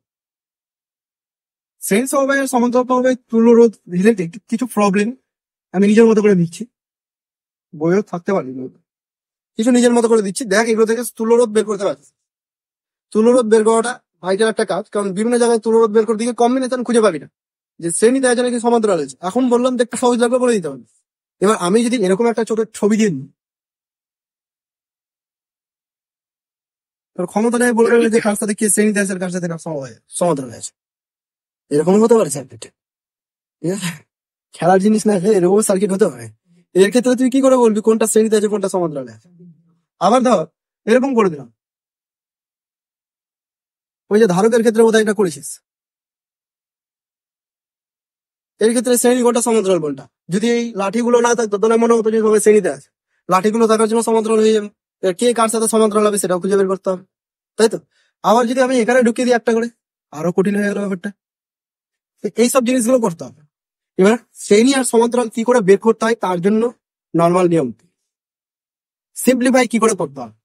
শ্রেণী সমবায়ের সমান্তরাল সমবায় তুল্যরোধ রিলেটেড কিছু প্রবলেম আমি নিজের মতো করে দিচ্ছি, বইও থাকতে পারি, কিছু নিজের মতো করে দিচ্ছি। দেখ, এগুলো থেকে তুল্যরোধ বের করতে পারছিস। তুল্যরোধ বের করাটা ভাইটার একটা কাজ, কারণ বিভিন্ন জায়গায় তুল্যরোধ বের করে দিকে কম্বিনেশন খুঁজে পাবি না, যে শ্রেণী দেখা যায় নাকি সমান্তরাল আছে। এখন বললাম দেখতে সহজ লাগবে বলে দিতে হবে। এবার আমি যদি এরকম একটা ছোট ছবি দিয়ে দিই, তোর ক্ষমতা নেই বলবে যে কার সাথে কি শ্রেণীতে আছে আর কার সাথে কার সমবায় সমান্তরাল আছে, এরকম হতে পারে সার্কিট। ঠিক আছে, খেলার জিনিস না, এরকম সার্কিট হতে পারে। এর ক্ষেত্রে তুই কি করে বলবি কোনটা শ্রেণীতে আছে কোনটা সমান্তরালে আছে? আবার ধর এরকম করে দিলাম, ওই যে ধারকের ক্ষেত্রে বোধহয় এটা করেছিস, এর ক্ষেত্রে শ্রেণী কোনটা সমান্তরাল কোনটা, যদি এই লাঠিগুলো না থাকতো তাহলে মনে হতো যে সবাই শ্রেণীতে আছে, লাঠিগুলো থাকার জন্য সমান্তরাল হয়ে যাবে। এবার কে কার সাথে সমান্তরাল হবে সেটাও খুঁজে বের করতে হবে, তাই তো? আবার যদি আমি এখানে ঢুকিয়ে দিই একটা করে, আরো কঠিন হয়ে গেল ব্যাপারটা। তো এইসব জিনিসগুলো করতে হবে। এবার শ্রেণী আর সমান্তরাল কি করে বের করতে হয়, তার জন্য নর্মাল নিয়ম সিম্পলিফাই কি করে করতে হবে।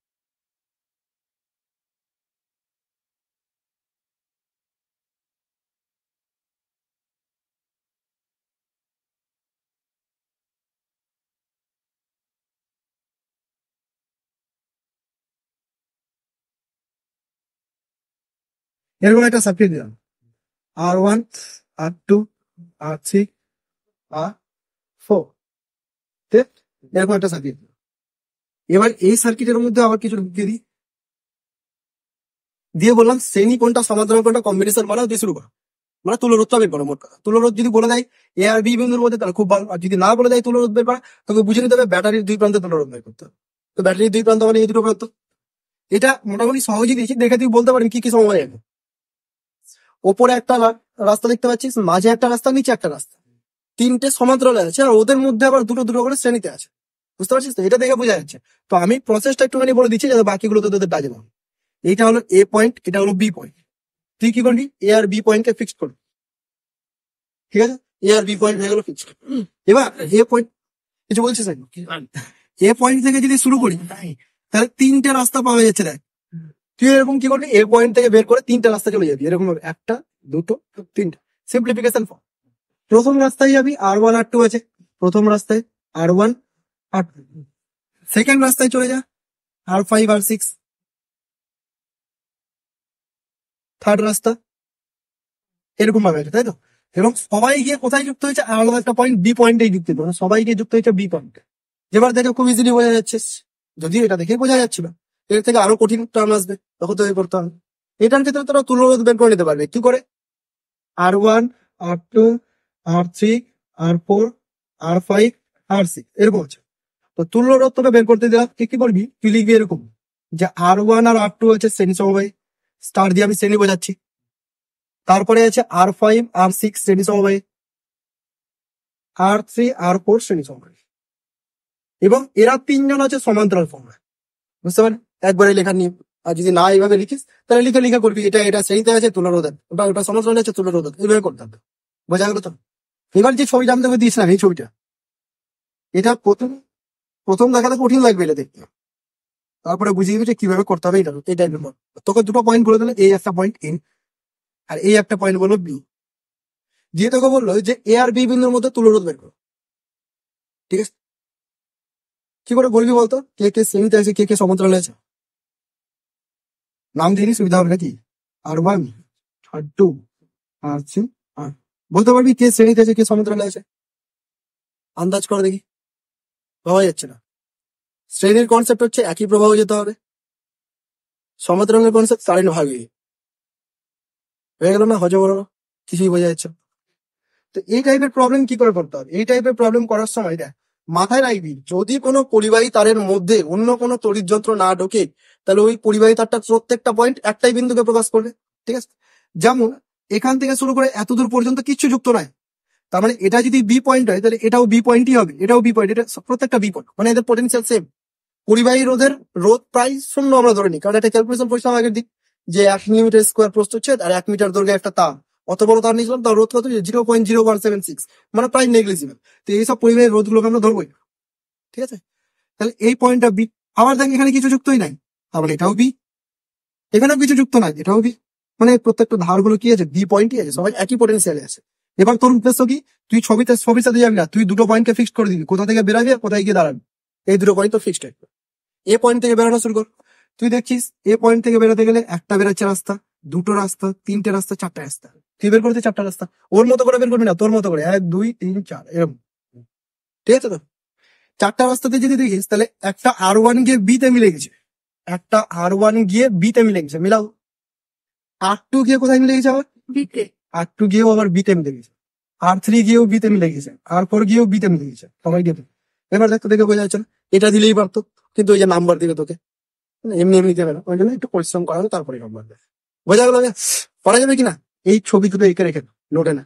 এরকম একটা সার্কিট দিলাম, R1, R2, R3, R4, এরকম একটা সার্কিট। এবার এই সার্কিটের মধ্যে আবার কিছু ঢুকিয়ে দিই, দিয়ে বললাম শ্রেণী কোনটা সমান্তরাল কোনটা কম্বিনেশন বানাও দিয়ে শুরু করো, মানে তুল্যরোধটা বের করো। মোট কথা, তুল্যরোধ যদি বলে দেয় এ আর বি বিন্দুর মধ্যে, তাহলে খুব ভালো। আর যদি না বলে দেয় তুল্যরোধ বের করা, তোকে বুঝে নিতে হবে ব্যাটারির দুই প্রান্তে তুল্যরোধ বের করতে হবে। তো ব্যাটারির দুই প্রান্ত মানে এই দুটো প্রান্ত। এটা মোটামুটি সহজেই দিয়েছি, দেখে তুই বলতে পারবি কি কি সময় যাবে। ওপরে একটা রাস্তা দেখতে পাচ্ছিস, মাঝে একটা রাস্তা, নিচে একটা রাস্তা, তিনটে সমান্তরালে আছে, আর ওদের মধ্যে আবার দুটো দুটো করে শ্রেণীতে আছে। বুঝতে পারছিস তো? এটা দেখে বোঝা যাচ্ছে। তো আমি প্রসেসটা একটুখানি বলে দিচ্ছি যাতে বাকিগুলো তো তোদের কাজে পাবে। এইটা হলো এ পয়েন্ট, এটা হলো বি পয়েন্ট। তুই কি করবি, এ আর বি পয়েন্টকে ফিক্স করবি, ঠিক আছে? এ আর বি পয়েন্ট হয়ে গেল ফিক্সড। এবার এ পয়েন্ট, কিছু বলছিস নাকি? এ পয়েন্ট থেকে যদি শুরু করি, তাহলে তিনটে রাস্তা পাওয়া যাচ্ছে। দেখ, তুই এরকম কি করবি, এ পয়েন্ট থেকে বের করে তিনটা রাস্তা চলে যাবি, এরকম ভাবে একটা, দুটো, তিনটা, সিম্পলিফিকেশন ফর্ম। প্রথম রাস্তায় যাবি, R1 R2 আছে, প্রথম রাস্তায় R1 R2। সেকেন্ড রাস্তায় চলে যা, R5 R6। থার্ড রাস্তা, এরকম ভাবে আছে, তাই তো? এবং সবাই গিয়ে কোথায় যুক্ত হয়েছে? আলাদা একটা পয়েন্ট বি পয়েন্টেই যুক্ত হয়েছে, মানে সবাই গিয়ে যুক্ত হয়েছে বি পয়েন্টে। এবার দেখে খুব ইজিলি বোঝা যাচ্ছে, যদিও এটা দেখে বোঝা যাচ্ছিল, এর থেকে আরো কঠিন টার্ম আসবে, তখন তো করতে হবে। এটার ক্ষেত্রে তোরা তুলনারোধ বের করে নিতে পারবে কি করে? R1, R2, R3, R4, R5, R6 এরকম আছে। তো তুল্যরোধ তোকে বের করতে দিলাম, কি কি করবি? তুই লিখবি এরকম যে R1 আর R2 হচ্ছে শ্রেণী সমবায়ী, স্টার দিয়ে আমি শ্রেণী বোঝাচ্ছি। তারপরে আছে R5, R6 শ্রেণী সমবায়ী, R3, R4 শ্রেণী সমবায়ী, এবং এরা তিনজন আছে সমান্তরাল ফর্মে। বুঝতে পারলি একবারে লেখার নিয়ম। আর যদি না এইভাবে লিখিস তাহলে লিখে লিখে করবি, এটা এটা শ্রেণীতে আছে তুলনারোধ, ওটা ওটা সমান্তরালে আছে তুলনারোধ, এইভাবে করতে হবে। বোঝা গেল তো? এবার যে ছবিটা আমি তোকে দিয়েছিলাম, এই ছবিটা, এটা প্রথম প্রথম দেখাতে কঠিন লাগবে এটা দেখতে, তারপরে বুঝিয়ে দিবি যে কিভাবে করতে হবে। এটা এই টাইপের পর তোকে দুটো পয়েন্ট বলে দিলে, এই একটা পয়েন্ট এ আর এই একটা পয়েন্ট বললো বি, দিয়ে তোকে বললো যে এ আর বি বিন্দুর মধ্যে তুলরোধ বের করো। ঠিক আছে, কি করে বলবি বলতো? কে কে শ্রেণীতে আছে, কে কে সমান্তরালে আছে? নাম দিয়ে সুবিধা হবে নাকি? R1, R2, R3, আর বলতে পারবি কে শ্রেণীতে আছে, কে সমান্তরালে আছে? আন্দাজ করে দেখি, পাওয়া যাচ্ছে না। শ্রেণীর কনসেপ্ট হচ্ছে একই প্রবাহ যেতে হবে, সমান্তরালের কনসেপ্ট কারেন্ট ভাগে হয়ে গেল না, হজবরল, কিছুই বোঝা যাচ্ছে না। তো এই টাইপের প্রবলেম কি করে করতে হবে? এই টাইপের প্রবলেম করার সময় দেখ, মাথায় রাখবি, যদি কোনো পরিবাহী তারের মধ্যে অন্য কোনো তড়িৎ যন্ত্র না ঢোকে, তাহলে ওই পরিবাহী তারটা প্রত্যেকটা পয়েন্ট একটাই বিন্দুকে প্রকাশ করবে। ঠিক আছে, যেমন এখান থেকে শুরু করে এত দূর পর্যন্ত কিচ্ছু যুক্ত নাই, তার মানে এটা যদি বি পয়েন্ট হয় তাহলে এটাও বি পয়েন্টই হবে, এটাও বি পয়েন্ট, এটা প্রত্যেকটা বি পয়েন্ট, মানে এদের পোটেনশিয়াল সেম। পরিবাহী রোধের রোধ প্রায় শূন্য আমরা ধরে নিই, কারণ একটা ক্যালকুলেশন পড়ছিলাম আগের দিক, যে 1 মিটার স্কোয়ার প্রস্থচ্ছেদ আর 1 মিটার দৈর্ঘ্যে একটা তার, অত বড় তার নিয়েছিলাম, তার রোধ কত? 0.0176, মানে প্রায় নেগলিজিবল। তো এইসব পরিবাহী রোধগুলোকে আমরা ধরবোই। ঠিক আছে, তাহলে এই পয়েন্টটা বি। আবার দেখ এখানে কিছু যুক্তই নাই, তাহলে এটাও বি, এখানেও কিছু যুক্ত নাই, এটাও বি, মানে প্রত্যেকটা ধারগুলো কি আছে? বি পয়েন্টই আছে, সবাই একই পোটেনশিয়ালে আছে। এবার তোর উদ্দেশ্য কি? তুই ছবির সাথে যাবি না, তুই দুটো পয়েন্টকে ফিক্সড করে দিবি, কোথা থেকে বেরাবি আর কোথায় গিয়ে দাঁড়াবি, এই দুটো পয়েন্ট তো ফিক্সড থাকবে। এ পয়েন্ট থেকে বেরোনো শুরু কর। তুই দেখছিস এ পয়েন্ট থেকে বেরোতে গেলে একটা বেরোচ্ছে রাস্তা, দুটো রাস্তা, তিনটে রাস্তা, চারটা রাস্তা। তুই বের করতে চারটা রাস্তা, ওর মতো করে বের করবি না, তোর মতো করে 1, 2, 3, 4 এরকম। ঠিক আছে তো? চারটা রাস্তাতে যদি দেখিস তাহলে একটা R1 গিয়ে বি তে মিলে গেছে, একটা R1 গিয়ে বি তে মিলে গেছে, মিলাও। R2 গিয়ে কোথায় মিলে গেছে? আবার বিতে। R2 গিয়েও আবার বিতে মিলে গেছে, R3 গিয়েও বিতে মিলে গেছে, R4 গিয়েও বিতে মিলে গেছে, সবাই দিয়ে। এবার দেখতে দেখে বোঝা যাচ্ছে না? এটা দিলেই পারতো, কিন্তু ওই যে নাম্বার দিবে তোকে, এমনি এমনি দেবে না, ওই জন্য একটু পরিশ্রম করা হবে, তারপরে নাম্বার দেবে। বোঝা গেল? করা যাবে কিনা? এই ছবি দুটো এঁকে রেখে নোটে না,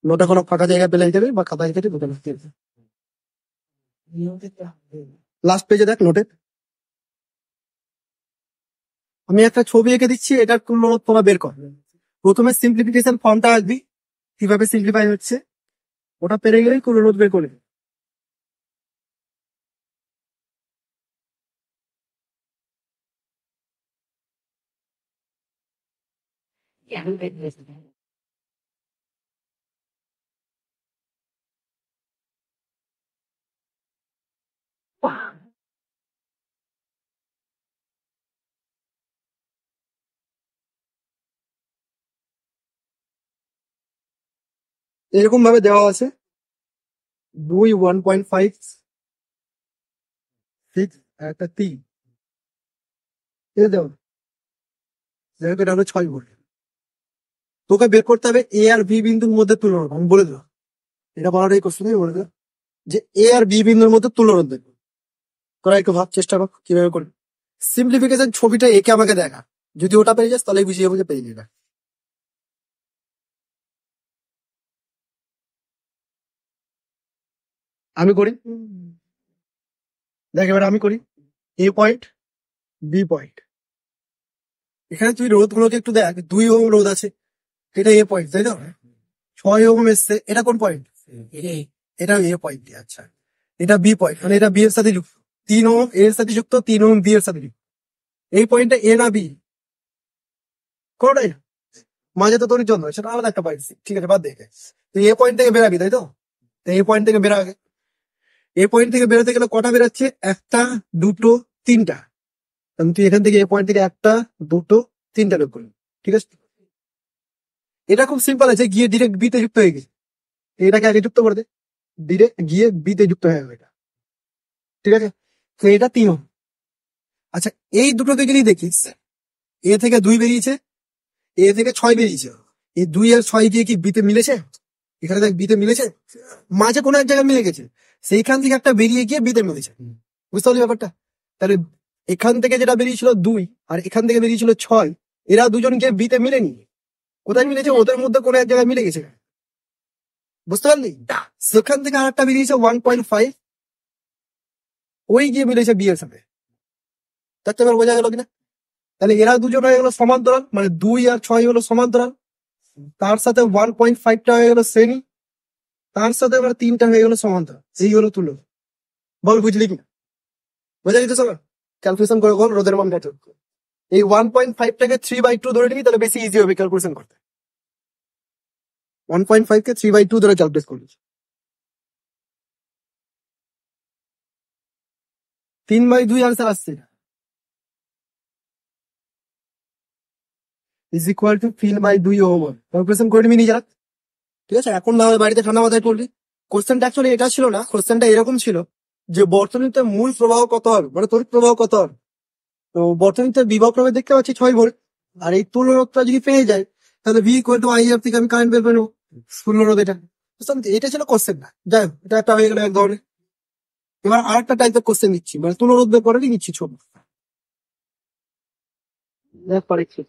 নোটে কোনো ফাঁকা জায়গা পেলে দেবে বা খাতায় কেটে দুটো লাস্ট পেজে দেখ নোটে আমি একটা ছবি এঁকে দিচ্ছি, এটার তুলনা তোমরা বের কর। প্রথমে সিম্পলিফিকেশন ফর্মটা আসবি, কিভাবে সিম্পলিফাই হচ্ছে ওটা পেরে গেলেই কোনো রোধ বের করে। এরকম ভাবে দেওয়া আছে, 2, 1.5, 6, একটা 3, এটা দেওয়া, যেহেতু এটা হলো 6 ভোল্ট। তোকে বের করতে হবে এ আর বি বিন্দুর মধ্যে তুলনা, আমি বলে দেবো, এটা বলার এই কোশ্চেন বলে দেবো যে এ আর বি বিন্দুর মধ্যে তুলনা দেখবো। তোরা একটু ভাব, চেষ্টা কর কিভাবে করবি। সিম্পলিফিকেশন ছবিটা এঁকে আমাকে দেখা, যদি ওটা পেয়ে যাস তাহলে বুঝিয়ে বুঝে পেয়ে যাবে। আমি করি, দেখ এবার আমি করি। এ পয়েন্ট, বি পয়েন্ট, এখানে তুই রোধ গুলোকে একটু দেখ, 2 ওহম রোধ আছে, এটা এ পয়েন্ট, তাই তো? 6 ওহম এসছে, এটা কোন পয়েন্ট? এটা এ পয়েন্ট। আচ্ছা, এটা বি পয়েন্ট, মানে এটা বি এর সাথে যুক্ত, 3 ওহম এর সাথে যুক্ত, 3 ওহম বি এর সাথে যুক্ত। এই পয়েন্টটা এ না বি? কোনটাই না। মাঝে তো তোর জন্য সেটা আলাদা একটা পয়েন্ট, ঠিক আছে বাদ দেখে। তুই এ পয়েন্ট থেকে বেরাবি, তাই তো? তো এই পয়েন্ট থেকে বেরা আগে। এই পয়েন্ট থেকে বেরোতে গেলে কটা বেরোচ্ছে? একটা, দুটো, তিনটা। তুই এখান থেকে এই পয়েন্ট থেকে একটা, দুটো, তিনটা বের করবি। ঠিক আছে, এটা খুব সিম্পল আছে, গিয়ে ডিরেক্ট বিতে যুক্ত হয়ে গেছে। এটাকে আগে যুক্ত করে দে, ডিরেক্ট গিয়ে বিতে যুক্ত হয়ে গেছে এটা। ঠিক আছে, তো এটা 3 ওহম। আচ্ছা, এই দুটো থেকে যদি দেখিস, এ থেকে 2 বেরিয়েছে, এ থেকে 6 বেরিয়েছে। এই 2 আর 6 দিয়ে কি বিতে মিলেছে? এখানে দেখ বিতে মিলেছে, মাঝে কোনো এক জায়গায় মিলে গেছে, সেইখান থেকে একটা বেরিয়ে গিয়ে বিতে মিলেছে। বুঝতে পারলি ব্যাপারটা? তাহলে এখান থেকে যেটা বেরিয়েছিল 2 আর এখান থেকে বেরিয়েছিল 6, এরা দুজন গিয়ে বিতে মিলেনি। কোথায় মিলেছে? ওদের মধ্যে কোনো এক জায়গায় মিলে গেছে। বুঝতে পারলি? সেখান থেকে আর একটা বেরিয়েছে 1.5, ওই গিয়ে মিলেছে বি এর সাথে। তার এবার বোঝা গেল কিনা? তাহলে এরা দুজন হয়ে গেল সমান্তরাল, মানে 2 আর 6 হলো সমান্তরাল, তার সাথে 1.5টা হয়ে গেল শ্রেণী, তার সাথে আবার 3টা হয়ে গেল সমান্তরাল। এই হলো তুলো। বল বুঝলি কিনা? বোঝা গেছে সবার? ক্যালকুলেশন করে বল রোদের মান কত। এই 1.5টাকে 3/2 ধরে নিবি, তাহলে বেশি ইজি হবে ক্যালকুলেশন করতে। 1.5 কে 3/2 ধরে ক্যালকুলেট করবি। 3/2 আনসার আসছে, is equal two 3/2 ohm. Calculation করে নিবি নিজেরা। ঠিক আছে, এখন না হয় বাড়িতে ঠান্ডা মাথায় করবি। কোশ্চেনটা অ্যাকচুয়ালি এটা ছিল না, কোশ্চেনটা এরকম ছিল যে বর্তনীতে মূল প্রবাহ কত হবে, মানে তড়িৎ প্রবাহ কত হবে। তো বর্তনীতে বিভব প্রবাহ দেখতে পাচ্ছি 6 ভোল্ট, আর এই তুল্যরোধটা যদি পেয়ে যায়, তাহলে ভি ইকুয়াল টু আই এর থেকে আমি কারেন্ট বের করে নেবো, তুল্যরোধ এটা। বুঝলাম তো? এটা ছিল কোশ্চেনটা। যাই হোক, এটা একটা হয়ে গেল এক ধরনের। এবার আর একটা টাইপের কোশ্চেন নিচ্ছি, মানে তুল্যরোধ বের করে নিচ্ছি ছোট। দেখ পারিচ্ছি।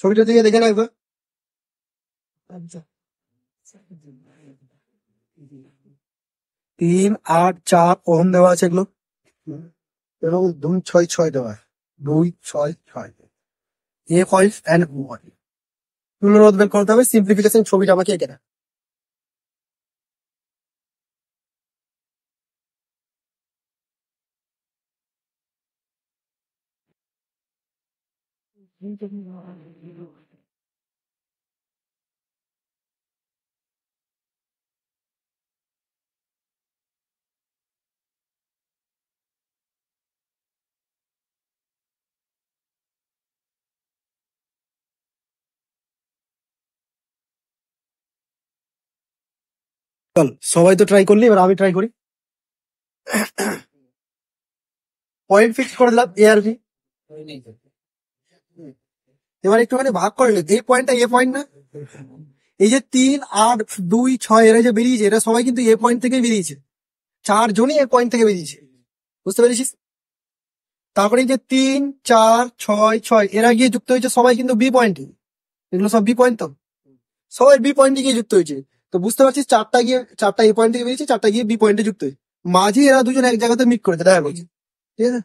ছবিটা থেকে দেখে না একবার। 3, 8, 4 ওহম দেওয়া আছে এগুলো, এবং 2, 6, 6 দেওয়া আছে। 2, 6, 6 এ পয়েন্ট অ্যান্ড ও পয়েন্ট। তুল্যরোধ বের করতে হবে, সিম্পলিফিকেশন ছবিটা আমাকে এঁকে দেয়। চল, সবাই তো ট্রাই করলি, এবার আমি ট্রাই করি। পয়েন্ট ফিক্স করে দিলাম এ আর বি। এবার একটুখানি ভাগ করে নে, এই পয়েন্টটা এ পয়েন্ট না? এই যে 3, 8, 2, 6 এরা যে বেরিয়েছে, এরা সবাই কিন্তু এ পয়েন্ট থেকেই বেরিয়েছে। 4 জনই এ পয়েন্ট থেকে বেরিয়েছে। বুঝতে পেরেছিস? তারপরে এই যে 3, 4, 6, 6 এরা গিয়ে যুক্ত হয়েছে সবাই কিন্তু বি পয়েন্টে। এগুলো সব বি পয়েন্ট তো, সবাই বি পয়েন্টে গিয়ে যুক্ত হয়েছে। তো বুঝতে পারছিস, 4টা এ পয়েন্ট থেকে বেরিয়েছে, 4টা গিয়ে বি পয়েন্টে যুক্ত হয়েছে। মাঝে এরা দুজন এক জায়গাতে মিট করেছে, দেখা করছে। ঠিক আছে,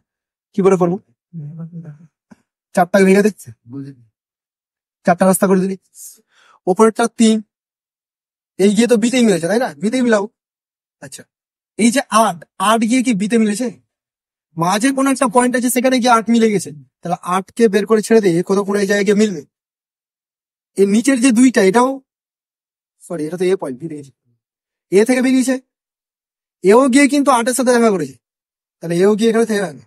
কি করে করবো? 4টা ভেঙে দিচ্ছে, 4টা রাস্তা করে দিলি। ওপরেরটা 3, এই গিয়ে তো বিতেই মিলেছে, তাই না? বিতেই মিলাও। আচ্ছা, এই যে 8, 8 গিয়ে কি বিতে মিলেছে? মাঝে কোনো একটা পয়েন্ট আছে, সেখানে গিয়ে 8 মিলে গেছে। তাহলে 8কে বের করে ছেড়ে দিয়ে কোথাও কোনো এক জায়গায় গিয়ে মিলবে। এর নিচের যে 2টা, এটাও সরি, এটা তো এ পয়েন্ট, বিতে গেছে। এ থেকে বেরিয়েছে, এও গিয়ে কিন্তু 8-এর সাথে দেখা করেছে। তাহলে এও গিয়ে এখানে থেকে যাবে,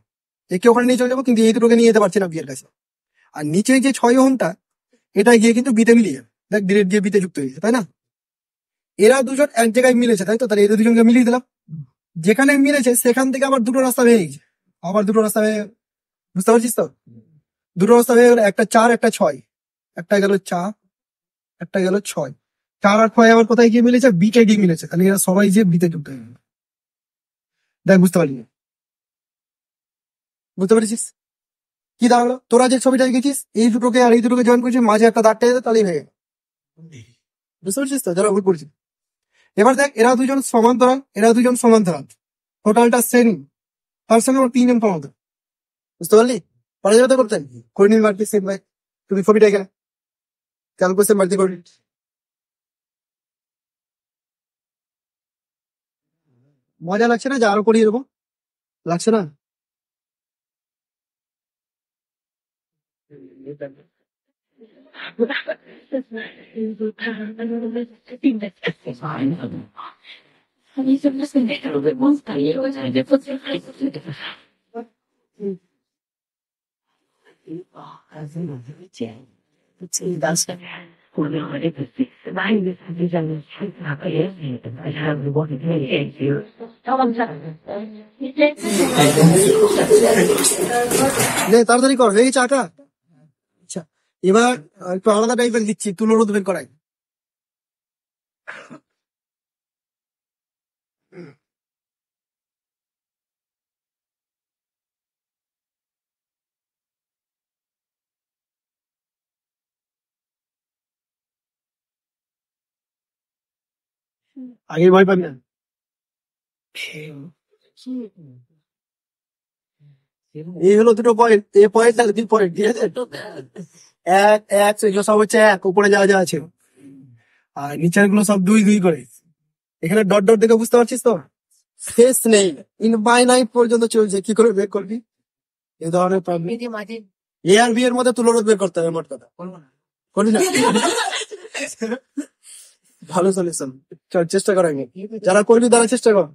একে ওখানে নিয়ে চলে যাবো, কিন্তু এই দুটোকে নিয়ে যেতে পারছি না বিয়ের কাছে। আর নিচে যে 6 ওহমটা, এটা গিয়ে কিন্তু বিতে মিলিয়ে যাবে। দেখ, ডিরেক্ট গিয়ে বিতে যুক্ত হয়েছে, তাই না? এরা দুজন এক জায়গায় মিলেছে, তাই তো? তাহলে এদের দুজনকে মিলিয়ে দিলাম। যেখানে মিলেছে সেখান থেকে আবার দুটো রাস্তা বেরিয়ে গেছে, আবার দুটো রাস্তা হয়ে, বুঝতে পারছিস তো? দুটো রাস্তা হয়ে গেল, একটা 4, একটা 6। একটা গেল 4, একটা গেল 6। 4 আর 6 আবার কোথায় গিয়ে মিলেছে? বিতে গিয়ে মিলেছে। তাহলে এরা সবাই যে বিতে যুক্ত হয়ে গেল। দেখ, বুঝতে পারলি? বুঝতে পেরেছিস কি দাঁড়ালো? তোরা যে ছবিটা দেখেছিস, এই দুটোকে আর এই দুটোকে জয়েন করেছিস, মাঝে একটা দাঁড় টেনে দে, তাহলেই হয়ে গেল। বুঝতে পারছিস তো? যারা ভুল করছিস, এবার দেখ এরা দুজন সমান্তরাল, এরা দুজন সমান্তরাল, টোটালটা শ্রেণী, তার সঙ্গে আমার 3 জন সমান্তরাল। বুঝতে পারলি? পারা যাবে তো করতেন করে নিন বাড়তি সেম ভাই। তুমি ছবিটা এখানে ক্যালকুলেশন বাড়তি করবি। মজা লাগছে না যে আরো করি এরকম? লাগছে না? নে তাড়াতাড়ি কর, এই চাটা। আচ্ছা, এবার একটু আলাদা টাইপের দিচ্ছি, তুলো রোদ বের করাই। আগে ভয় পাবি না। এই হলো দুটো পয়েন্ট, এই পয়েন্ট আর 2 পয়েন্ট, ঠিক আছে? এক এক এগুলো সব হচ্ছে এক, উপরে যা যা আছে, আর নিচের গুলো সব 2 2 করে। এখানে ডট ডট দেখে বুঝতে পারছিস তো? শেষ নেই, ইনফাইনাইট পর্যন্ত চলছে। কি করে বের করবি এই ধরনের প্রবলেম? এ আর বি এর মধ্যে তুলনায় বের করতে হবে, মোট কথা। করবি না? ভালো সলিউশন, চল চেষ্টা কর আগে। যারা করবি তারা চেষ্টা কর।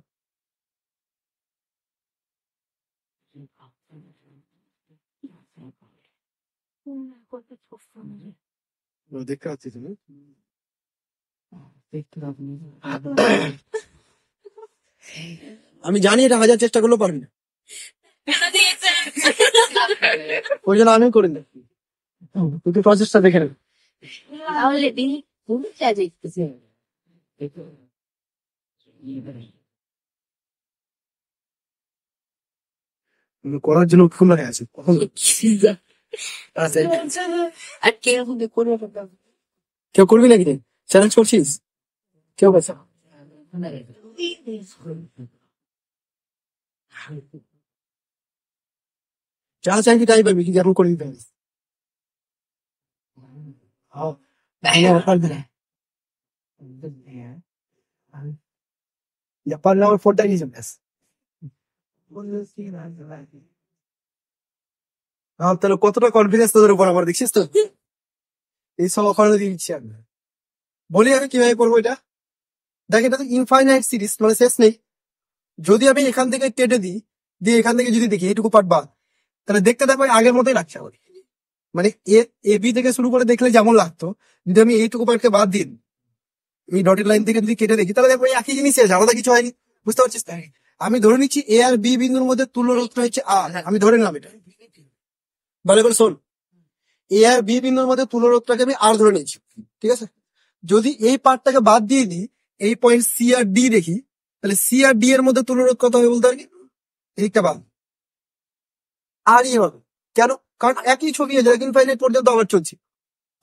দেখতে পাচ্ছি তুমি? আমি জানি এটা 1000 চেষ্টা করলেও পারবি না, ওই জন্য আমি করি না। তুই প্রসেসটা দেখে নেব। করার জন্য উৎফুল্ল হয়ে আছে। আচ্ছা, কেউ করবি নাকি? চ্যালেঞ্জ করছিস? কেউ গেছে? যা চাইবি তাই পাবি, কিন্তু এখন করে দিতে হবে। পারলে আমার ফোনটা নিয়ে যাবে। তাহলে কতটা কনফিডেন্স তোদের উপর আমার, দেখছিস তো? এই সব অফার দিয়ে দিচ্ছি আমি। বলি আমি কিভাবে করবো এটা। দেখ, এটা তো ইনফাইনাইট সিরিজ, মানে শেষ নেই। যদি আমি এখান থেকে কেটে দিই, দিয়ে এখান থেকে যদি দেখি এইটুকু পার্ট বাদ, তাহলে দেখতে দেখো আগের মতোই লাগছে আমার। মানে এ বি থেকে শুরু করে দেখলে যেমন লাগতো, যদি আমি এইটুকু পার্টকে বাদ দিই, এই ডটেড লাইন থেকে যদি কেটে দেখি, তাহলে দেখো এই একই জিনিস আছে, আলাদা কিছু হয়নি। বুঝতে পারছিস? তাই আমি ধরে নিচ্ছি এ আর বি বিন্দুর মধ্যে তুল্যরোধটা হচ্ছে আর, আমি ধরে নিলাম এটা। ভালো করে শোন, এ আর বি বিন্দুর মধ্যে তুল্যরোধটাকে আমি আর ধরে নিচ্ছি, ঠিক আছে? যদি এই পার্টটাকে বাদ দিয়ে দিই, এই পয়েন্ট সি আর ডি দেখি, তাহলে সি আর ডি এর মধ্যে তুল্যরোধ কত হবে বলতে পারি? এইটা বাদ আরই হবে। কেন? কারণ একই ছবি আছে, ইনফাইনাইট পর্যন্ত আবার চলছে।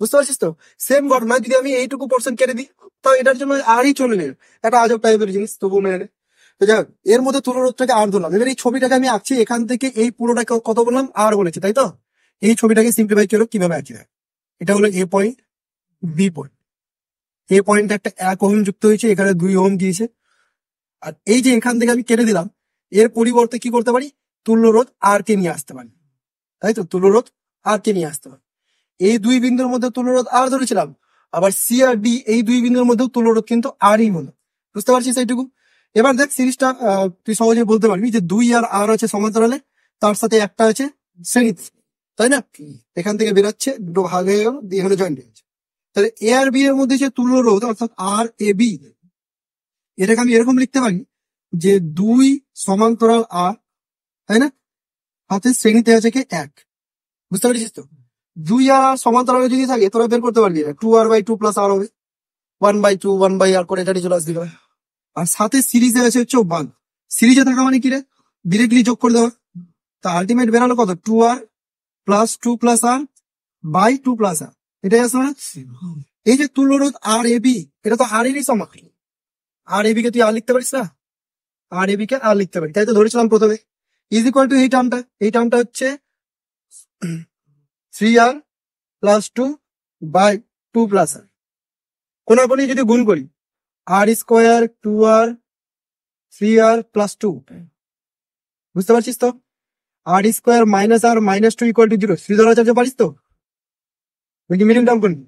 বুঝতে পারছিস তো? সেম ঘটনা, যদি আমি এইটুকু পোর্শন কেটে দিই, তো এটার জন্য আরই চলে নেবে, একটা আজব টাইপের জিনিস, তবু মেনে নে। তো যাই হোক, এর মধ্যে তুলনাটাকে আর ধরলাম। এবার এই ছবিটাকে আমি আঁকছি, এখান থেকে এই পুরোটাকে কত বললাম? আর বলেছে, তাই তো? এই ছবিটাকে সিম্পলিফাই করো কিভাবে আঁকি দেয়। এটা হলো এ পয়েন্ট, বি পয়েন্ট। এ পয়েন্ট একটা 1 ওহম যুক্ত হয়েছে, এখানে 2 ওহম দিয়েছে। আর এই যে এখান থেকে আমি কেটে দিলাম, এর পরিবর্তে কি করতে পারি? তুল্য রোধ আর কে নিয়ে আসতে পারি, তাই তো? তুল্য রোধ আর কে নিয়ে আসতে পারি। এই 2 বিন্দুর মধ্যে তুল্যরোধ আর ধরেছিলাম, আবার সি আর ডি এই 2 বিন্দুর মধ্যে তুল্যরোধ কিন্তু আরই হলো। বুঝতে পারছিস এইটুকু? এবার দেখ সিরিজটা তুই সহজে বলতে পারবি যে 2 আর আর আছে সমান্তরালে, তার সাথে একটা আছে শ্রেণীতে, তাই না? এখান থেকে বেরোচ্ছে, দুটো ভাগ হয়ে গেল, দিয়ে এখানে জয়েন্ট হয়েছে। তাহলে এ আর বি এর মধ্যে যে তুল্যরোধ, অর্থাৎ আর এ বি, এটাকে আমি এরকম লিখতে পারি যে 2 সমান্তরাল আর, তাই না? হাতে শ্রেণীতে আছে কি 1। বুঝতে পারছিস তো? 2 আর সমান্তরালে যদি থাকে, তোরা বের করতে পারবি 2r/2 প্লাস আর হবে 1/2 1/r করে এটা চলে আসবে। আর সাথে সিরিজে আছে হচ্ছে 1। সিরিজে থাকা মানে কি রে? ডিরেক্টলি যোগ করে দেওয়া। তা আলটিমেট বেরালো কত? 2r plus 2 plus r by 2 plus r, এটাই আসবে না? এই যে তুল্যরোধ আর এ বি, এটা তো আর এরই সমান, আর এবি কে তুই আর লিখতে পারিস না, আর এবি কে আর লিখতে পারি, তাই তো ধরেছিলাম প্রথমে। ইজ ইকুয়াল টু এই টার্মটা হচ্ছে 3r প্লাস 2 বাই 2 প্লাস আর, কোনাকুনি যদি গুণ করি আর স্কোয়ার 2r 3r প্লাস 2, বুঝতে পারছিস তো? R square minus r minus 2 equal to 0, three ধরা চার্জে পারিস তো? তুই কি মিডিল টার্ম করবি?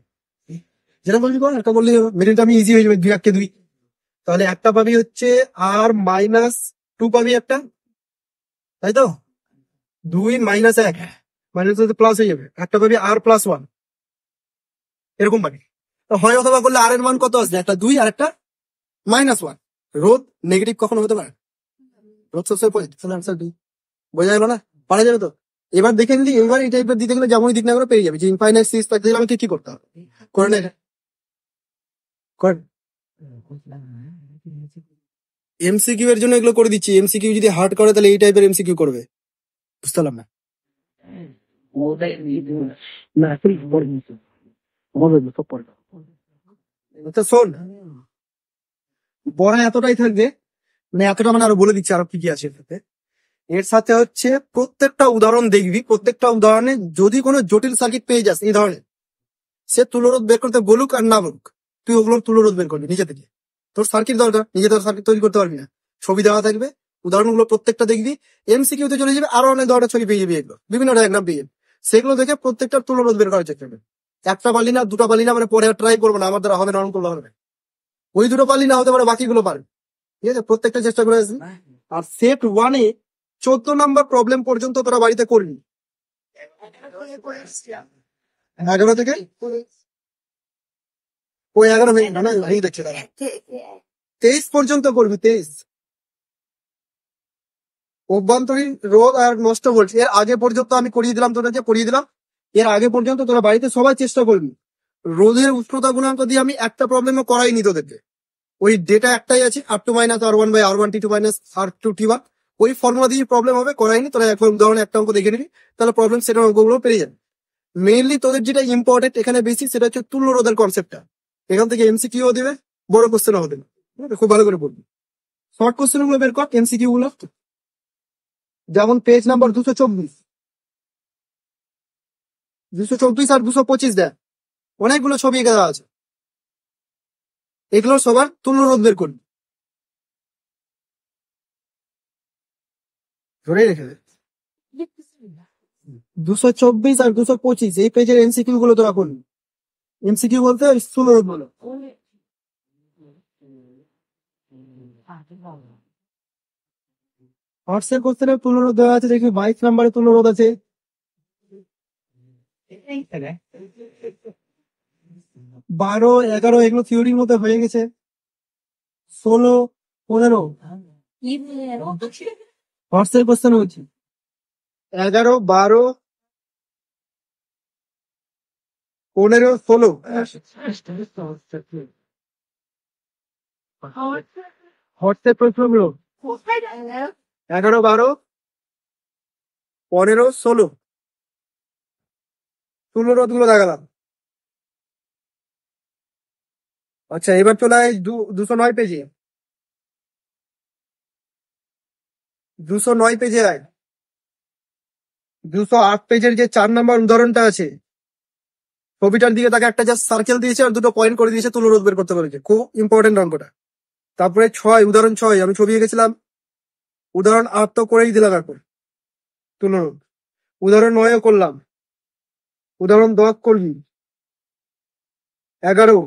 যেটা বলবি কর, একটা বললেই হবে, মিডিল টার্ম ইজি হয়ে যাবে, 2 1 2। তাহলে একটা পাবি হচ্ছে আর মাইনাস 2 পাবি একটা, তাই তো? 2 মাইনাস 1 মাইনাস প্লাস হয়ে যাবে, একটা পাবি আর প্লাস 1, এরকম পাবি। তো হয় অথবা করলে আর এর মান কত আসবে, একটা 2 আর একটা -1। রোধ নেগেটিভ কখনো হতে পারে, রোধ সবসময় পজিটিভ, তাহলে আনসার 2। বোঝা গেল না? পারা যাবে তো? এবার দেখে নিলি, এবার এই টাইপের দিতে গেলে যেমনই দিক না করে পেয়ে যাবে, যে ইনফাইনাইট সিরিজ পাইতে গেলে আমাকে কি করতে হবে, করে না করেন। এমসিকিউ এর জন্য এগুলো করে দিচ্ছি, এমসিকিউ যদি হার্ড করে তাহলে এই টাইপের এমসিকিউ করবে, বুঝতে পারলাম না। তো শোন, পড়া এতটাই থাকবে, মানে এতটা মানে আরো বলে দিচ্ছি আরো কি কি আছে এর সাথে। এর সাথে হচ্ছে প্রত্যেকটা উদাহরণ দেখবি, প্রত্যেকটা উদাহরণে যদি কোনো জটিল সার্কিট পেয়ে যাস এই ধরনের, সে তুলোরোধ বের করতে বলুক আর না বলুক, তুই ওগুলোর তুলোরোধ বের করবি নিজে থেকে। তোর সার্কিট দরকার, নিজে তোর সার্কিট তৈরি করতে পারবি না, ছবি দেওয়া থাকবে, উদাহরণগুলো প্রত্যেকটা দেখবি, এমসিকিউ তে চলে যাবে, আরো অনেক ধরনের ছবি পেয়ে যাবি, এগুলো বিভিন্ন ডায়াগ্রাম পেয়ে যাবি, সেগুলো দেখে প্রত্যেকটা তুলোরোধ বের করার চেষ্টা করবে। একটা পারলি না, দুটো পারলি না, মানে পরে ট্রাই করবো না, আমার দ্বারা হবে না, অন করলে হবে না। ওই দুটো পারলি না হতে পারে, বাকিগুলো পারবে, ঠিক আছে? প্রত্যেকটা চেষ্টা করে আসবি। আর সেট 1-এ 14 নাম্বার প্রবলেম পর্যন্ত তোরা বাড়িতে করবি, 11 থেকে ওই 11 মিনিট না, এই দেখছে তারা 23 পর্যন্ত করবি, 23। অভ্যন্তরীণ রোধ আর নষ্ট ভোল্টেজ এর আগে পর্যন্ত আমি করিয়ে দিলাম, তোরা যে পড়িয়ে দিলাম, এর আগে পর্যন্ত তোরা বাড়িতে সবাই চেষ্টা করবি। রোধের উষ্ণতা গুণাঙ্ক দিয়ে আমি একটা প্রবলেমও করাইনি তোদেরকে, ওই ডেটা একটাই আছে, r2 minus r1 by r1 t2 minus r2 t1, ওই ফর্মুলা দিয়ে প্রবলেম হবে, করাইনি। তোরা একবার উদাহরণে একটা অঙ্ক দেখে নিবি, তাহলে প্রবলেম সেটার অঙ্কগুলো পেয়ে যাবে। মেইনলি তোদের যেটা ইম্পর্টেন্ট এখানে বেশি, সেটা হচ্ছে তুল্য রোধের কনসেপ্টটা। এখান থেকে এমসিকিউ দিবে, বড় কোশ্চেনও হবে না, খুব ভালো করে পড়বি। শর্ট কোশ্চেন গুলো বের কর, এমসিকিউ গুলো, যেমন পেজ নাম্বার 224, 224 আর 225 দেখ, অনেকগুলো ছবি এঁকে দেওয়া আছে, এগুলো সবার তুল্য রোধ বের করবি, ধরেই রেখে দে। 224 আর 225 এই পেজের এমসিকিউ গুলো তোরা করবি। এমসিকিউ বলতে তুল্য রোধ বলো। আর্টসের কোশ্চেনে তুল্য রোধ দেওয়া আছে, দেখবি 22 নম্বরে তুল্য রোধ আছে, 12 11 এগুলো থিওরির মধ্যে হয়ে গেছে, 16 15 আর্টসের কোশ্চেন হচ্ছে 11 12 15 16 হর্সের প্রশ্নগুলো 11 12 15 16 তুল্য রোধ গুলো দেখালাম। আচ্ছা, এবার চলে আয় 209 পেজে, 209 পেজে আয়। 208 পেজের যে 4 নাম্বার উদাহরণটা আছে, ছবিটার দিকে তাকে একটা জাস্ট সার্কেল দিয়েছে আর দুটো পয়েন্ট করে দিয়েছে, তুল্য রোধ বের করতে বলেছে, খুব ইম্পর্টেন্ট অঙ্কটা। তারপরে 6 উদাহরণ 6 আমি ছবি এঁকেছিলাম, উদাহরণ 8 তো করেই দিলাম এখন তুল্য রোধ, উদাহরণ 9 করলাম, উদাহরণ 10 করবি, 11,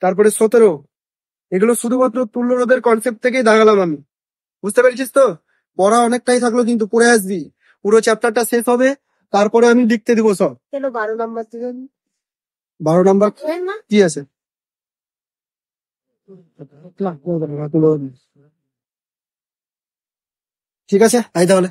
তারপরে 17, এগুলো শুধুমাত্র তুল্য রোধের কনসেপ্ট থেকেই দেখালাম আমি, বুঝতে পেরেছিস তো? পড়া অনেকটাই থাকলো, কিন্তু পড়ে আসবি, পুরো চ্যাপ্টারটা শেষ হবে, তারপরে আমি লিখতে দিব সব। 12 নাম্বার থেকে 12 নাম্বার কি আছে? ঠিক আছে, আই তাহলে।